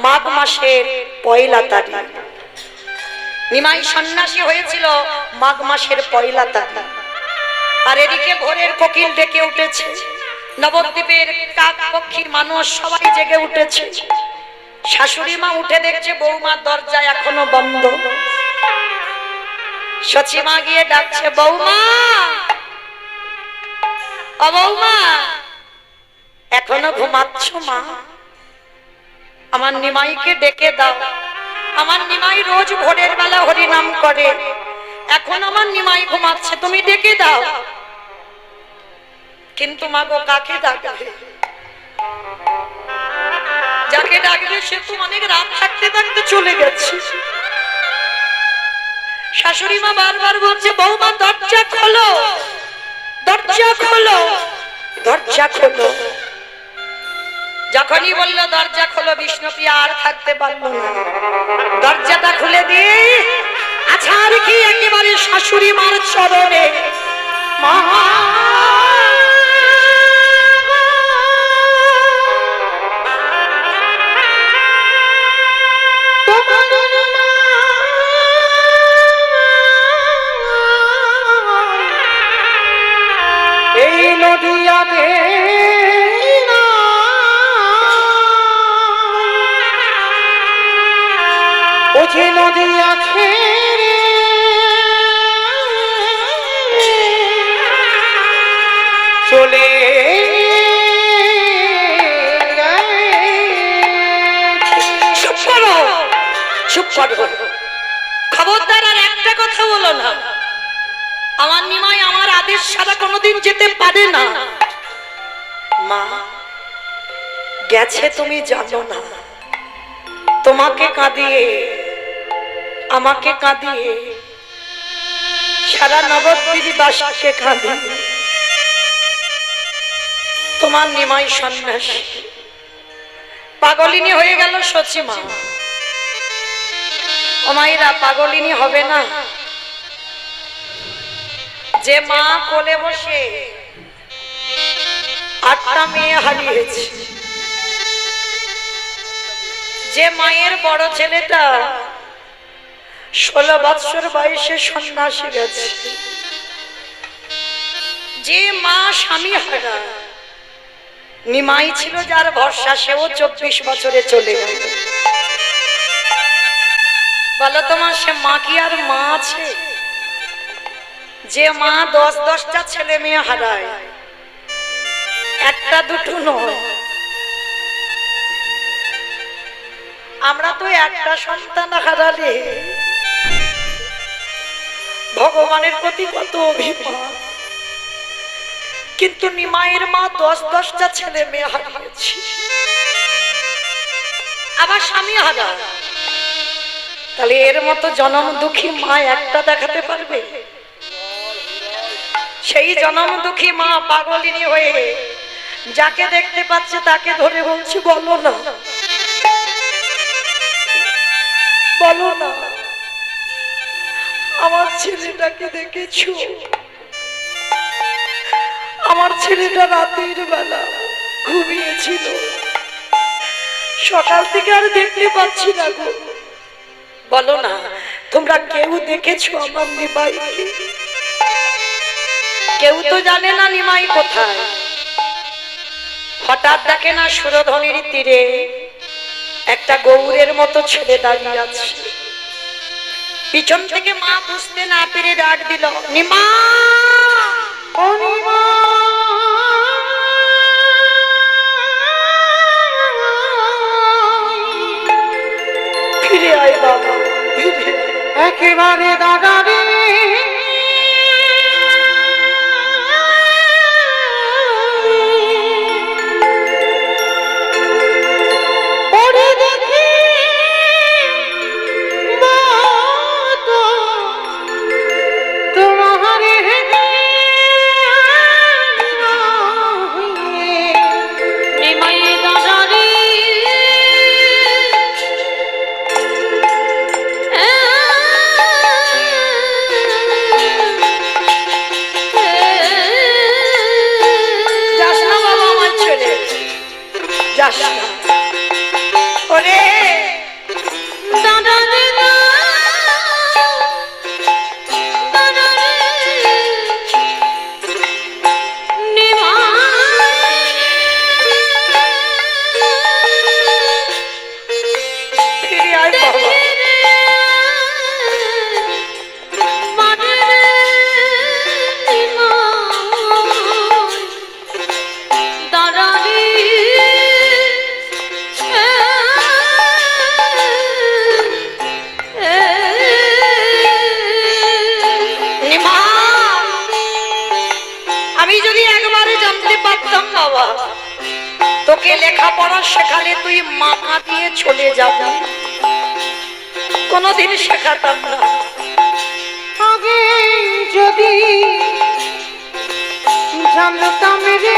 মাঘ মাসের পয়লা তারিখ। নিমাই সন্ন্যাসী হয়েছিল মাঘ মাসের পয়লা তারিখ। আর এদিকে ভোরের কোকিল ডেকে উঠেছে, নবদ্বীপের কাক পক্ষী মানুষ সবাই জেগে উঠেছে। শাশুড়ি মা উঠে দেখছে বৌমার দরজা এখনো বন্ধ। সচিমা গিয়ে ডাকছে, বৌমা, ও বৌমা, এখনো ঘুমাচ্ছ মা? আমার নিমাইকে ডেকে দাও। আমার নিমাই রোজ ভোরের বেলা হরিনাম করে, এখন আমার নিমাই ঘুমাচ্ছে, তুমি ডেকে দাও। কিন্তু মা গো, কাকে ডাকবে? যাকে ডাকবে সে তো অনেক রাত থাকতে থাকতে চলে গেছে। শাশুড়ি মা বারবার বলছে, বৌমা দরজা খোলো, দরজা খোলো, দরজা খোলো। যখনই বললো দরজা খোলো, বিষ্ণুপ্রিয়া আর থাকতে পারলো না। দরজাটা খুলে দিয়ে আছাড় কি একেবারে শাশুড়ি মার চরণে, মা এই নদিয়াতে ওঝে নদী আছে, চলে চুপ করো, চুপ করো, খবরদার আর একটা কথা বলো না। আমার নিমাই আমার আদেশ ছাড়া কোনোদিন যেতে পারে না। মা গেছে তুমি জানো না, তোমাকে কাঁদিয়ে, আমাকে কাঁদিয়ে, সারা নবদ্বীপবাসীকে কাঁদিয়ে তোমার নিমাই সন্ন্যাসী পাগলিনী হয়ে গেল। সচিমা, ও মায়েরা, পাগলিনী হবে না? যে মা কোলে বসে 8টা মেয়ে হারিয়েছে, যে মায়ের বড় ছেলেটা 16 বছর বয়সে সন্ন্যাসী গেছে, যে মা স্বামী হারা, নিমাই ছিল যার ভরসা, সেও 24 বছরে চলে গেল। বলো তোমার সে মা কি আর মা আছে? যে মা 10-10টা ছেলে মেয়ে হারায়, একটা দুটো নয়। আমরা তো একটা সন্তান হারালে ভগবানের প্রতি কত অভিমান, কিন্তু নিমাইয়ের মা 10-10টা ছেলে মেয়ে হারিয়েছি, আবার স্বামী হারা। তাহলে এর মতো জনম দুঃখী মা একটা দেখাতে পারবে? সেই জনম দুঃখী মা পাগলিনী হয়ে যাকে দেখতে পাচ্ছে তাকে ধরে বলছি, বলো না, বলো না, আমার ছেলেটাকে দেখেছো? আমার ছেলেটা রাতের বেলা ঘুমিয়েছিল, সকাল থেকে আর দেখতে পাচ্ছি না গো। বলো না, তোমরা কেউ দেখেছো আমার নিমাইকে? কেউ তো জানে না নিমাই কোথায়। হঠাৎ দেখে না সুরধনির তীরে একটা গৌরের মতো ছেলে দাঁড়িয়ে আছে। পিছন থেকে মা বুঝতে না পেরে ডাক দিল, নিমা, ও নিমা, ফিরে আয় বাবা, ফিরে একেবারে দাঁড়াবে। তোকে লেখাপড়া শেখালে তুই মাথা দিয়ে চলে যাবি, কোনদিন শেখাতাম না। আগে যদি জানতাম রে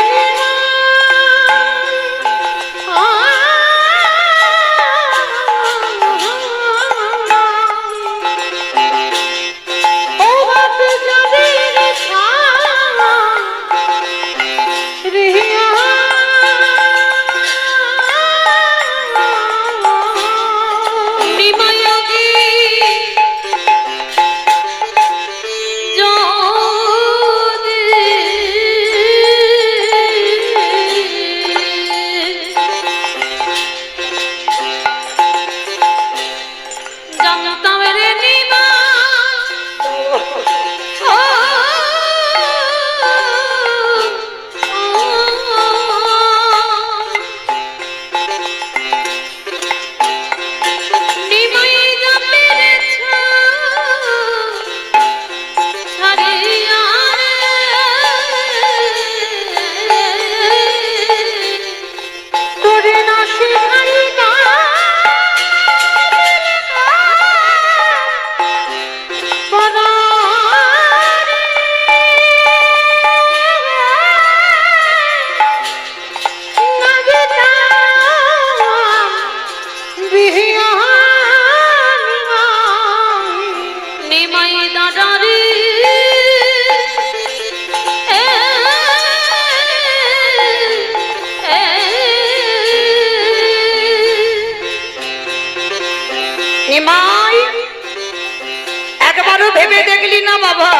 একবারও ভেবে দেখলি না বাবা,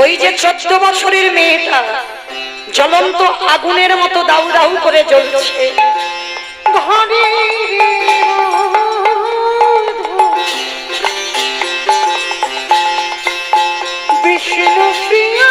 ওই যে 14 বছরের মেয়েটা জ্বলন্ত আগুনের মতো দাউ দাউ করে জ্বলছে, বিষ্ণু প্রিয়া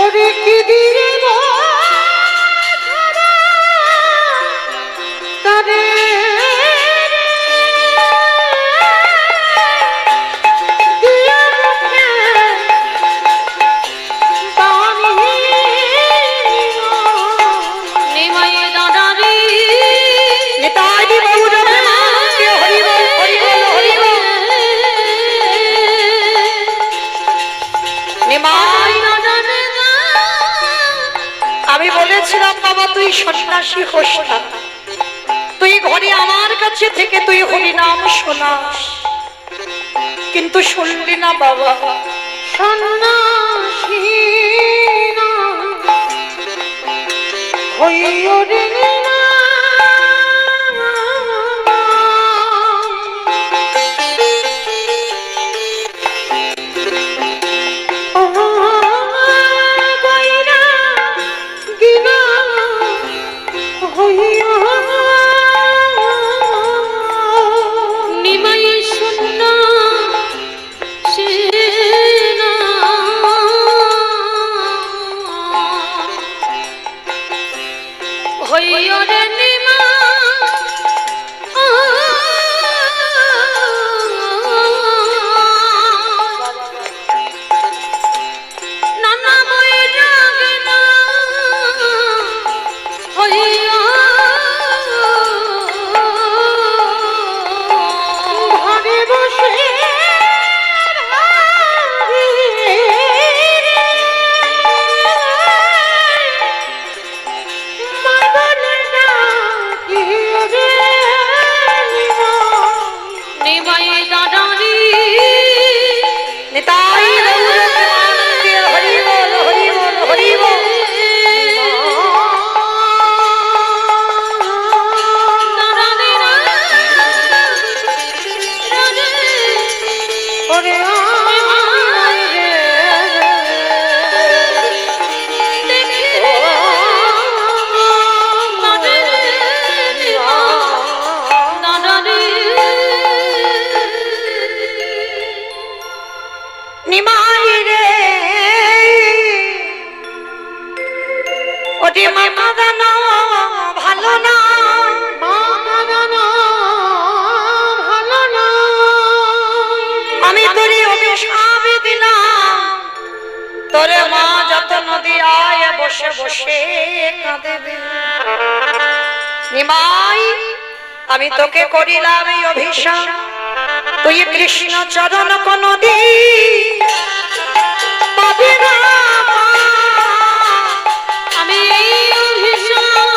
ওরে কি দিলে তারে আমি বলেছিলাম বাবা তুই সন্ন্যাসী হোস না, তুই ঘরে আমার কাছে থেকে তুই হরিনাম শোনাস, কিন্তু শুনলি না বাবা। সন্ন্যাসী হইও রে না তোরে মা যত নদী আয় বসে বসে কাঁদেবে। নিমাই আমি তোকে করিলাম এই অভিশাপ, তুই কৃষ্ণ চরণ কোনদিন পাবি না। আমি এই অভিশাপ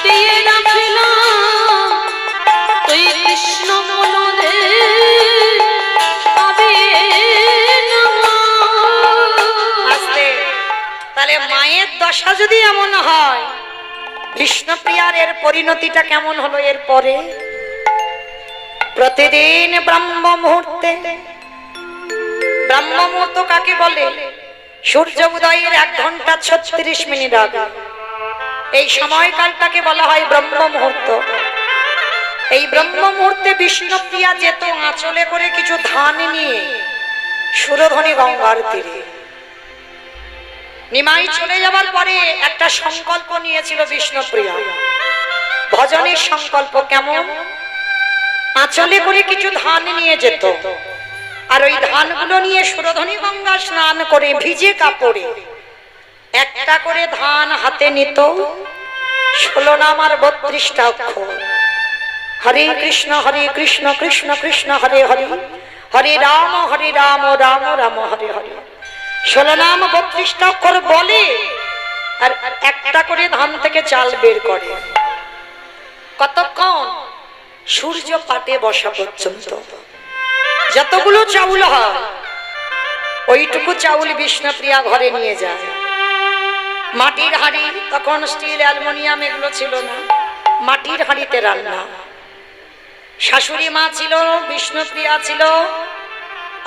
দিয়ে রাখিলাম, তুই কৃষ্ণ কোনদিন পাবি না। তাহলে মায়ের দশা যদি এমন হয়, বিষ্ণুপ্রিয়ার এর পরিণতিটা কেমন হলো? এর পরে প্রতিদিন ব্রহ্ম মুহূর্তে, ব্রহ্ম মুহূর্ত কাকে বলে? সূর্য উদয়ের 1 ঘন্টা 36 মিনিট আগে এই সময়কালটাকে বলা হয় ব্রহ্ম মুহূর্ত। এই ব্রহ্ম মুহূর্তে বিষ্ণুপ্রিয়া যেত আঁচলে করে কিছু ধান নিয়ে সুরধনী গঙ্গার তীরে। নিমাই চলে যাবার পরে একটা সংকল্প নিয়েছিল বিষ্ণুপ্রিয়া, ভজনের সংকল্প। কেমন? আঁচলে করে কিছু ধান নিয়ে যেত, আর ওই ধানগুলো নিয়ে সুরধনী গঙ্গা স্নান করে ভিজে কাপড়ে একটা করে ধান হাতে নিত, 16 নাম আর 32টা অক্ষর। হরে কৃষ্ণ কৃষ্ণ কৃষ্ণ হরে হরে, হরে রাম রাম রাম হরে হরে। 16 নাম 32টা অক্ষর বলে, আর একটা করে ধান থেকে চাল বের করে। কতক্ষণ? সূর্য পাটে বসা পর্যন্ত। যতগুলো চাউল হয় ওইটুকু চাউল বিষ্ণুপ্রিয়া ঘরে নিয়ে যায়। মাটির হাঁড়ি, তখন স্টিল অ্যালুমিনিয়াম এগুলো ছিল না, মাটির হাঁড়িতে রান্না। শাশুড়ি মা ছিল, বিষ্ণুপ্রিয়া ছিল,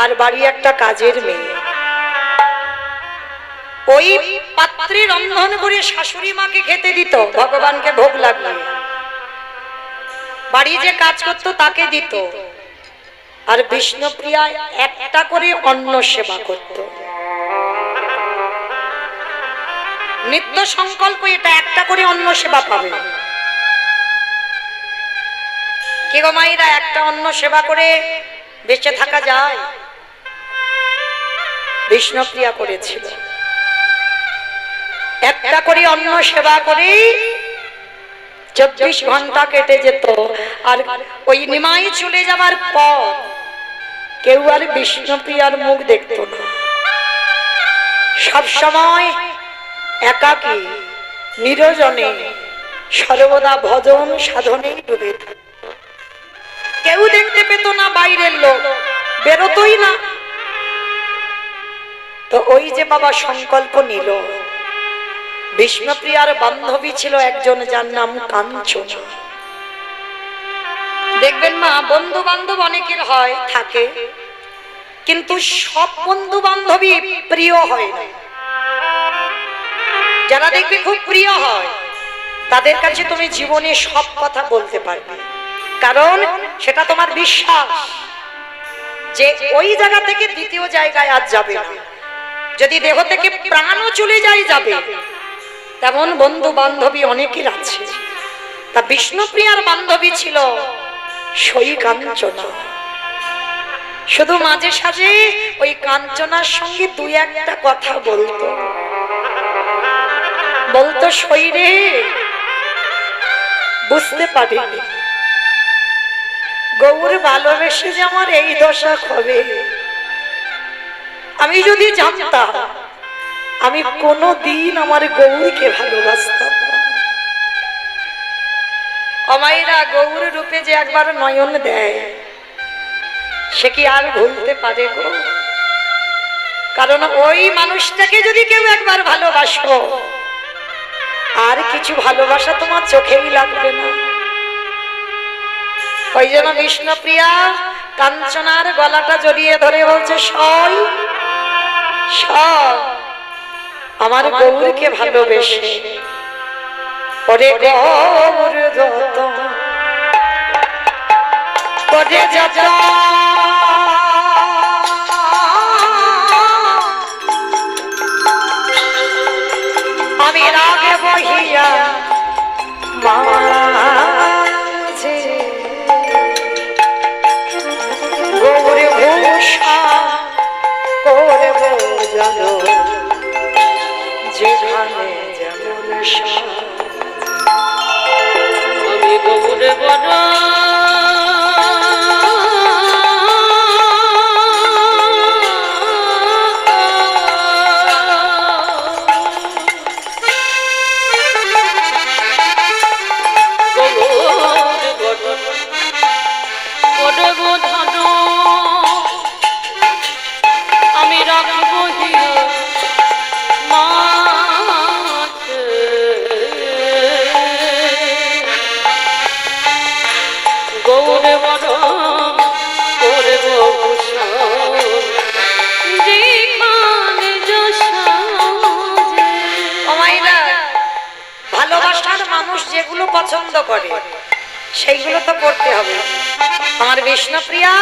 আর বাড়ি একটা কাজের মেয়ে। ওই পাত্রে রন্ধন করে শাশুড়ি মাকে খেতে দিত, ভগবানকে ভোগ লাগলো। বাড়ি যে কাজ করতো তাকে দিত, আর বিষ্ণুপ্রিয়া একটা করে অন্ন সেবা করত। নিত্য সংকল্প এটা, একটা করে অন্ন সেবা পাবে। কি গো মায়েরা, একটা অন্ন সেবা করে বেঁচে থাকা যায়? বিষ্ণুপ্রিয়া করেছিল, একটা করে অন্ন সেবা করে 24 ঘন্টা কেটে যেত। আর ওই নিমাই চলে যাবার পর কেউ আর বিষ্ণুপ্রিয়ার মুখ দেখত না। সব সময় একাকী নিরজনে সর্বদা ভজন সাধনে ডুবে থাকত। কেউ দেখতে পেত না, বাইরের লোক বেরোতই না। তো ওই যে বাবা সংকল্প নিল, বিষ্ণুপ্রিয়ার বান্ধবী ছিল একজন, যার নাম কাঞ্চনা। দেখবেন মা, বন্ধু বান্ধব অনেকের হয় থাকে, কিন্তু সব বন্ধু বান্ধবী প্রিয় হয় না। যারা দেখবে খুব প্রিয় হয়, তাদের কাছে তুমি জীবনে সব কথা বলতে পারবে, কারণ সেটা তোমার বিশ্বাস যে ওই জায়গা থেকে দ্বিতীয় জায়গায় আর যাবে না। যদি দেহ থেকে প্রাণও চলে যায় যাবে, তেমন বন্ধু বান্ধবী অনেকের আছে। তা বিষ্ণুপ্রিয়ার বান্ধবী ছিল সই কাঞ্চনা। শুধু মাঝে সাঝে ওই কাঞ্চনার সঙ্গে দুই একটা কথা বলতো। বলতো, সই রে, বুঝতে পারিনি গৌর ভালোবেসে যে আমার এই দশা হবে। আমি যদি জানতাম, আমি কোনদিন আমার গৌরকে ভালোবাসতাম না। অমাইরা, গৌর রূপে যে একবার নয়ন দেয়, সে কি আর ভুলতে পারে গো? কারণ ওই মানুষটাকে যদি কেউ একবার ভালোবাসো, আর কিছু ভালোবাসা তোমার চোখেই লাগবে না। ওই জন্য বিষ্ণুপ্রিয়া কাঞ্চনার গলাটা জড়িয়ে ধরে বলছে, সই আমার গৌরকে ভালোবেসে ওরে গৌর যত করে যত আমি রাগে বহিয়া মাঝে গৌরে ভূষা করব জানো, যেখানে যেমন আমি গৌরে বড় আমি রাখব মাঝে গৌরে বড় করব ভালোবাসার মানুষ যেগুলো পছন্দ করে সেইগুলো তো করতে হবে। আমার বিষ্ণুপ্রিয়া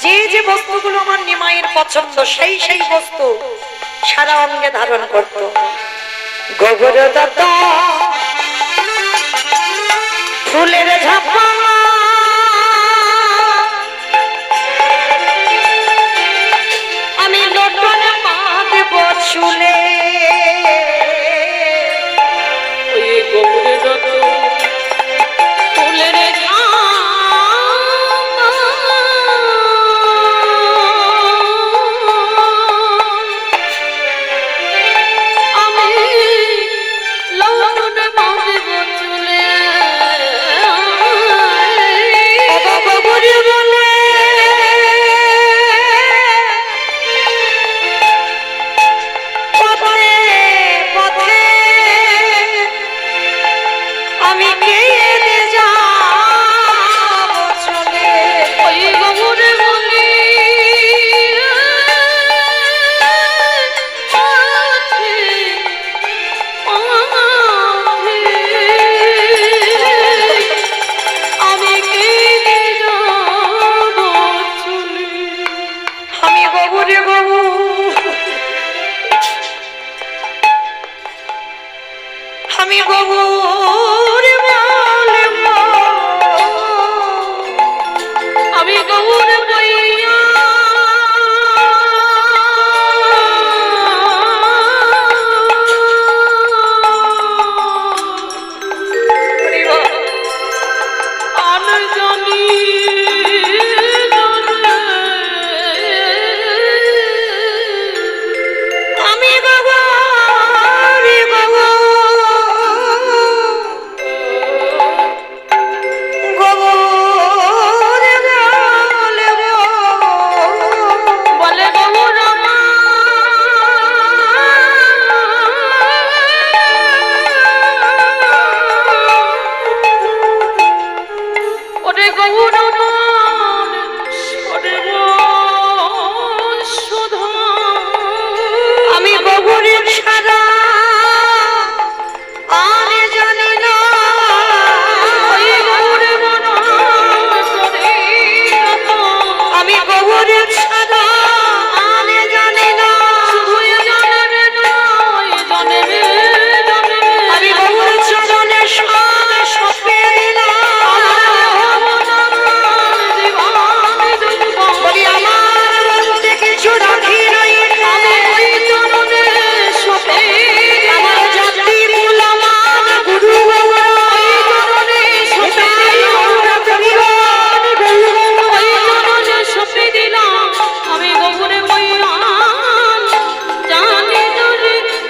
যে যে বস্তুগুলো আমার নিমাইয়ের পছন্দ, সেই সেই বস্তু সারা অঙ্গে ধারণ করত। গোবর দত্ত ফুলের ঝাপা, আমি লোটন পা দেব চুলে, ওই গৌরে যত ফুলের আমি লৌটন বাঁধব চুলে। গৌর আমার সর্বসুধন। আমি গৌরের সারা আর জানি না। ওই গৌর মন করে আমি গৌরের সারা আর জানি না। শুধু জানবে না জন্মে জন্মে আমি গৌর চরণে সব সপে দিলাম। বলি আমার মধ্যে কিছু রাখি নাই। আমার জাতি মূল আমার গুরু আমি গৌরে জানি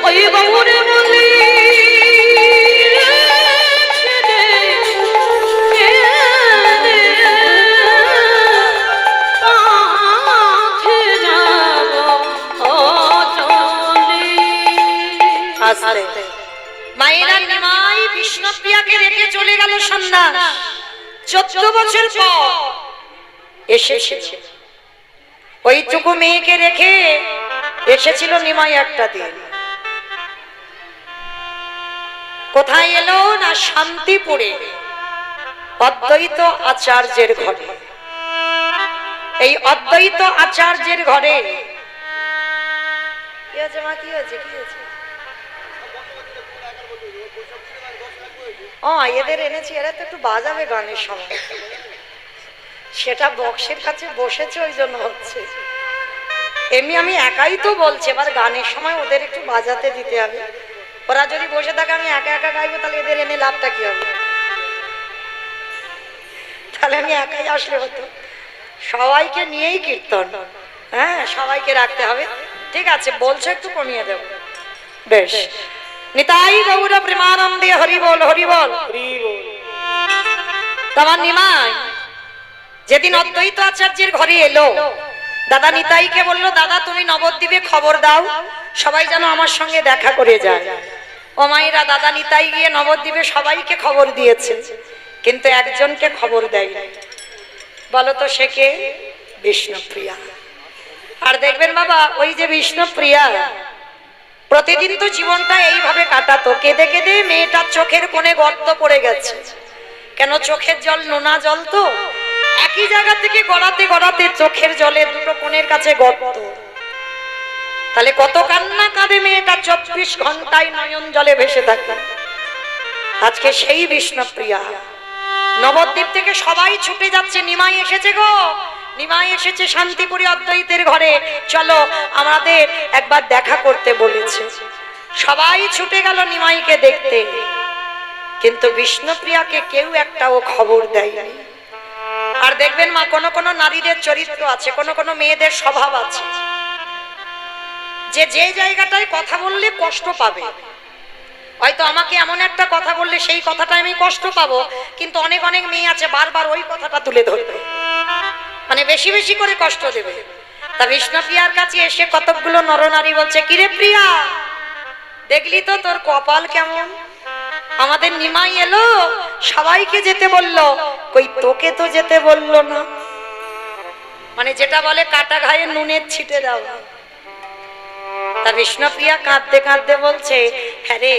ওই গৌরে বলি মায়েরা নিমাই বিষ্ণুপ্রিয়াকে রেখে চলে গেল সন্ন্যাস। 14 বছর পর এসেছে ওইটুকু মেয়েকে রেখে এসেছিল নিমাই একটা দিন। কোথায় এলো না শান্তিপুরে অদ্বৈত আচার্যের ঘরে। এই অদ্বৈত আচার্যের ঘরে কি হয়েছে মা? কি হয়েছে? কি হয়েছে? এদের এনেছি, এরা তো একটু বাজাবে গানের সময়। সেটা বক্সের কাছে বসেছে ওই জন্য হচ্ছে। এমনি আমি একাই তো বলছি, এবার গানের সময় ওদের একটু বাজাতে দিতে হবে। ওরা যদি বসে থাকে আমি একা একা গাইবো, তাহলে এদের এনে লাভটা কি হবে? তাহলে আমি একাই আসলে হতো। সবাইকে নিয়েই কীর্তন, হ্যাঁ সবাইকে রাখতে হবে। ঠিক আছে বলছো, একটু কমিয়ে দেব। বেশ, নিতাই গৌর প্রেমানন্দে হরি বল হরি বল। তোমার নিমাই যেদিন অদ্বৈত আচার্যের ঘরে এলো, দাদা নিতাইকে বললো, দাদা তুমি নবদ্বীপে খবর দাও, সবাই যেন আমার সঙ্গে দেখা করে যায়। ও মায়েরা, দাদা নিতাই গিয়ে নবদ্বীপে সবাইকে খবর দিয়েছে, কিন্তু একজনকে খবর দেয়নি। বলো তো সে কে? বিষ্ণুপ্রিয়া। আর দেখবেন বাবা, ওই যে বিষ্ণুপ্রিয়া প্রতিদিন তো জীবনটা এইভাবে কাটাতো, কেঁদে কেঁদে মেয়েটার চোখের কোণে গর্ত পড়ে গেছে। কেন? চোখের জল নোনা জল তো, একই জায়গা থেকে গড়াতে গড়াতে চোখের জলে দুটো কোণের কাছে গর্ত। তাহলে কত কান্না কাঁদে মেয়েটা, 24 ঘন্টায় নয়ন জলে ভেসে থাকে। আজকে সেই বিষ্ণুপ্রিয়া নবদ্বীপ থেকে সবাই ছুটে যাচ্ছে, নিমাই এসেছে গো, নিমাই এসেছে শান্তিপুরি অদ্বৈতের ঘরে, চলো আমাদের একবার দেখা করতে বলেছে। সবাই ছুটে গেল নিমাইকে দেখতে, কিন্তু বিষ্ণুপ্রিয়াকে কেউ একটাও খবর দেয়নি। আর দেখবেন মা, কোন কোন নারীদের চরিত্র আছে, কোন কোন মেয়েদের স্বভাব আছে, যে যে জায়গাটায় কথা বললে কষ্ট পাবে। হয়তো আমাকে এমন একটা কথা বললে সেই কথাটা আমি কষ্ট পাবো, কিন্তু অনেক অনেক মেয়ে আছে বারবার ওই কথাটা তুলে ধরবে, মানে বেশি বেশি করে কষ্ট দেবে। তা বিষ্ণুপ্রিয়ার কাছে এসে কতকগুলো নরনারী বলছে, কিরে প্রিয়া, দেখলি তো তোর কপাল কেমন? আমাদের নিমাই এলো, সবাইকে যেতে বললো, কই তোকে তো যেতে বললো না। মানে যেটা বলে কাটা ঘায়ে নুনের ছিটে দাও। তা বিষ্ণুপ্রিয়া কাঁদতে কাঁদতে বলছে, হ্যাঁ রে,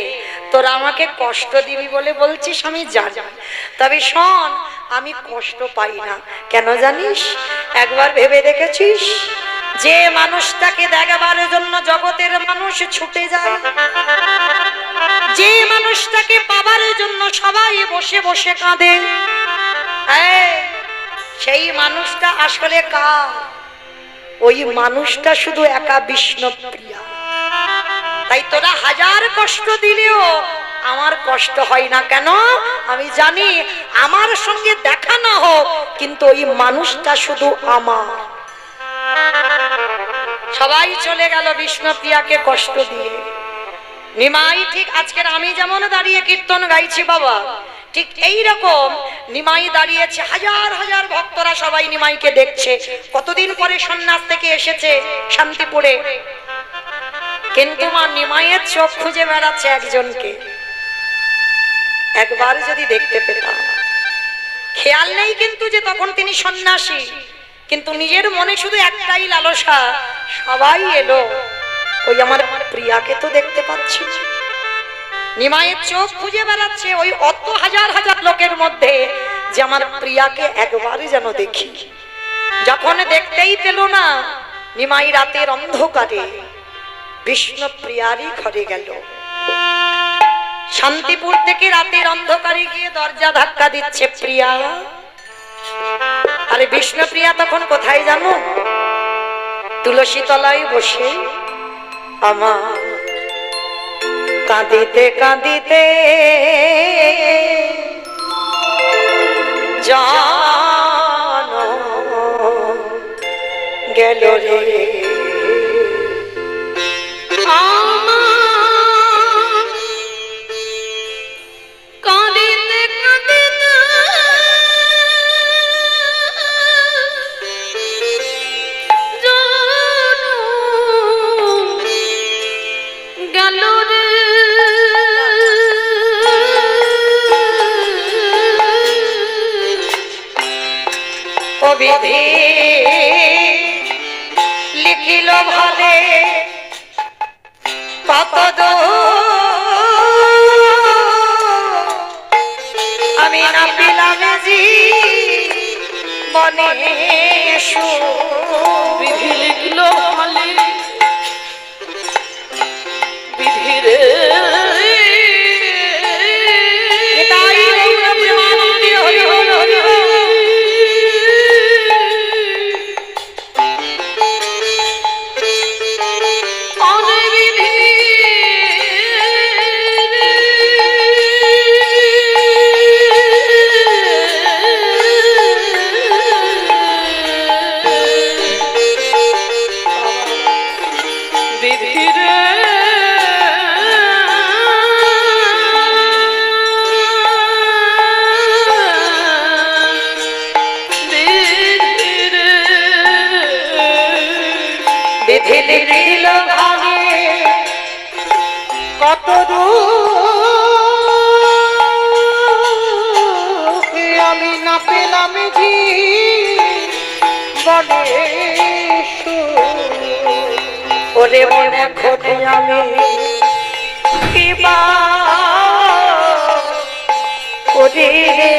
তোরা আমাকে কষ্ট দিবি বলে বলছিস আমি জানি, তবে শোন, আমি কষ্ট পাই না। কেন জানিস? একবার ভেবে দেখেছিস যে মানুষটাকে দেখাবার জন্য জগতের মানুষ ছুটে যায়, যে মানুষটাকে পাবার জন্য সবাই বসে বসে কাঁদে, সেই মানুষটা আসলে কার? ওই মানুষটা শুধু একা বিষ্ণুপ্রিয়া। তাই তোরা হাজার কষ্ট দিলেও আমার কষ্ট হয় না। কেন? আমি জানি আমার সঙ্গে দেখা না হোক, কিন্তু ওই মানুষটা শুধু আমার। সবাই চলে গেল বিষ্ণুপ্রিয়াকে কষ্ট দিয়ে। নিমাই ঠিক আজকের আমি যেমন দাঁড়িয়ে কীর্তন গাইছি বাবা, ঠিক এই রকম নিমাই দাঁড়িয়েছে, হাজার হাজার ভক্তরা সবাই নিমাইকে দেখছে। কতদিন পরে সন্ন্যাস থেকে এসেছে শান্তিপুরে, কিন্তু মা নিমাইয়ের চোখ খুঁজে বেড়াচ্ছে একজনকে, একবার যদি দেখতে পেতাম। খেয়াল নেই কিন্তু যে তখন তিনি সন্ন্যাসী, কিন্তু নিজের মনে শুধু একটাই লালসা, সবাই এলো, ওই আমার প্রিয়াকে তো দেখতে পাচ্ছি। নিমাইয়ের চোখ খুঁজে বেড়াচ্ছে ওই অত হাজার হাজার লোকের মধ্যে যে আমার প্রিয়াকে একবারই যেন দেখি। যখন দেখতেই পেল না, নিমাই রাতের অন্ধকারে বিষ্ণু প্রিয়ারই ঘরে গেল। শান্তিপুর থেকে রাতের অন্ধকারে গিয়ে দরজা ধাক্কা দিচ্ছে, প্রিয়া। আরে বিষ্ণু প্রিয়া তখন কোথায় জানো? তুলসী তলায় বসে আমার কাঁদিতে কাঁদিতে জানো গেল রে। কাঁদিতে কাঁদিতে জানো গেল রে। ও বিধি লিখিল ভালে কত আমি না পেলাম জি বনে বিধি লিখলো ভালে, বিধি রে বিধি লিখিল ভালে কত আমি না পেলাম জি বনে ওরে মনে খোঁজে আমি কিবা করি রে।